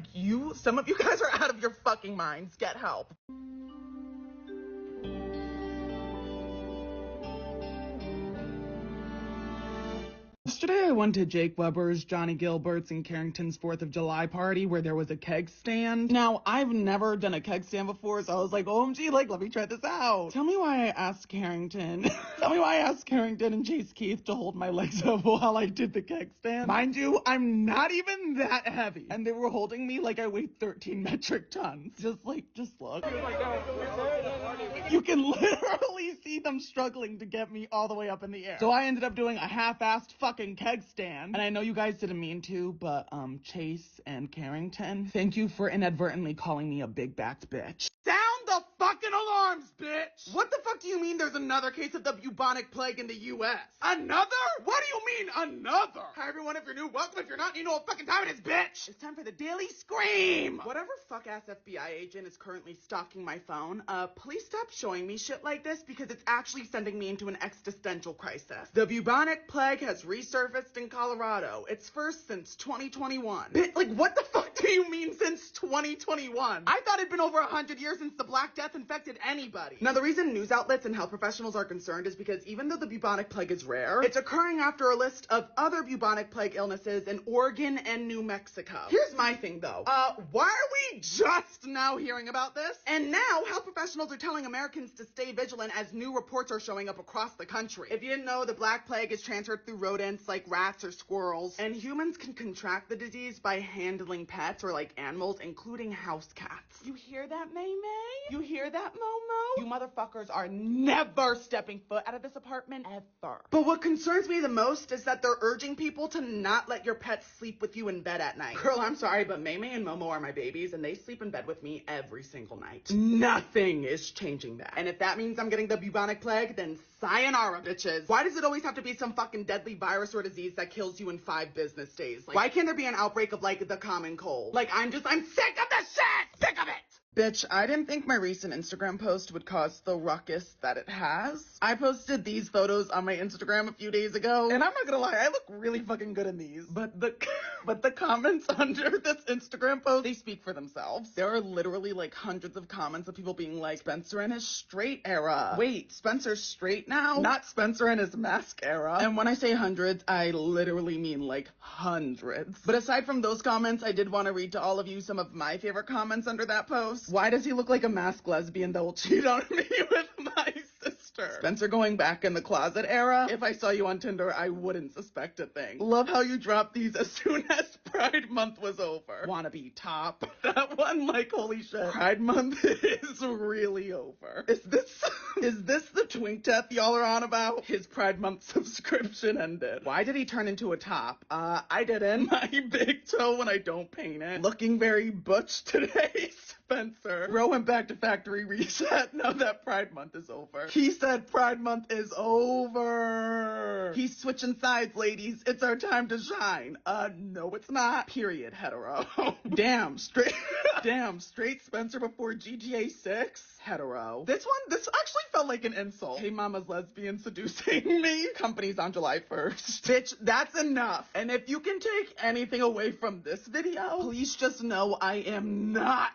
some of you guys are out of your fucking minds. Get help. Yesterday I went to Jake Weber's, Johnny Gilbert's, and Carrington's 4th of July party where there was a keg stand. Now, I've never done a keg stand before, so I was like, OMG, like, let me try this out. Tell me why I asked Carrington and Chase Keith to hold my legs up while I did the keg stand. Mind you, I'm not even that heavy. And they were holding me like I weighed 13 metric tons. Just look. You can literally see them struggling to get me all the way up in the air. So I ended up doing a half-assed fucking keg stand. And I know you guys didn't mean to, but Chase and Carrington, thank you for inadvertently calling me a big-backed bitch. Sound the fucking alarms, bitch! What the fuck do you mean there's another case of the bubonic plague in the U.S.? Another? What do you mean, another? Hi everyone, if you're new, welcome. If you're not, you know what fucking time it is, bitch! It's time for the Daily Scream! Whatever fuck-ass FBI agent is currently stalking my phone, please stop showing me shit like this because it's actually sending me into an existential crisis. The bubonic plague has resurfaced in Colorado. It's first since 2021. Like, what the fuck do you mean since 2021? I thought it'd been over 100 years since the Black Death infected any anybody. Now, the reason news outlets and health professionals are concerned is because even though the bubonic plague is rare, it's occurring after a list of other bubonic plague illnesses in Oregon and New Mexico. Here's my thing, though. Why are we just now hearing about this? And now, health professionals are telling Americans to stay vigilant as new reports are showing up across the country. If you didn't know, the Black Plague is transferred through rodents like rats or squirrels, and humans can contract the disease by handling pets or like animals, including house cats. You hear that, May? You hear that, Momo? You motherfuckers are never stepping foot out of this apartment ever. But what concerns me the most is that they're urging people to not let your pets sleep with you in bed at night. Girl, I'm sorry, but May and Momo are my babies, and they sleep in bed with me every single night. Nothing is changing that. And if that means I'm getting the bubonic plague, then sayonara, bitches. Why does it always have to be some fucking deadly virus or disease that kills you in 5 business days? Like, why can't there be an outbreak of, like, the common cold? Like, I'm sick of this shit! Sick of it! Bitch, I didn't think my recent Instagram post would cause the ruckus that it has. I posted these photos on my Instagram a few days ago, and I'm not gonna lie, I look really fucking good in these. But the comments under this Instagram post, they speak for themselves. There are literally like hundreds of comments of people being like, Spencer in his straight era. Wait, Spencer's straight now? Not Spencer in his mask era. And when I say hundreds, I literally mean like hundreds. But aside from those comments, I did want to read to all of you some of my favorite comments under that post. Why does he look like a masked lesbian that will cheat on me with my sister? Spencer going back in the closet era. If I saw you on Tinder, I wouldn't suspect a thing. Love how you dropped these as soon as Pride Month was over. Wanna be top. That one, like, holy shit. Pride Month is really over. Is this the twink death y'all are on about? His Pride Month subscription ended. Why did he turn into a top? I didn't. My big toe when I don't paint it. Looking very butch today, Spencer. Row him back to factory reset now that Pride Month is over. He said Pride Month is over. He's switching sides, ladies. It's our time to shine. No, it's not. Period, hetero. Damn, straight Spencer before GTA 6? Hetero. This actually felt like an insult. Hey, mama's lesbian seducing me. Company's on July 1st. Bitch, that's enough. And if you can take anything away from this video, please just know I am not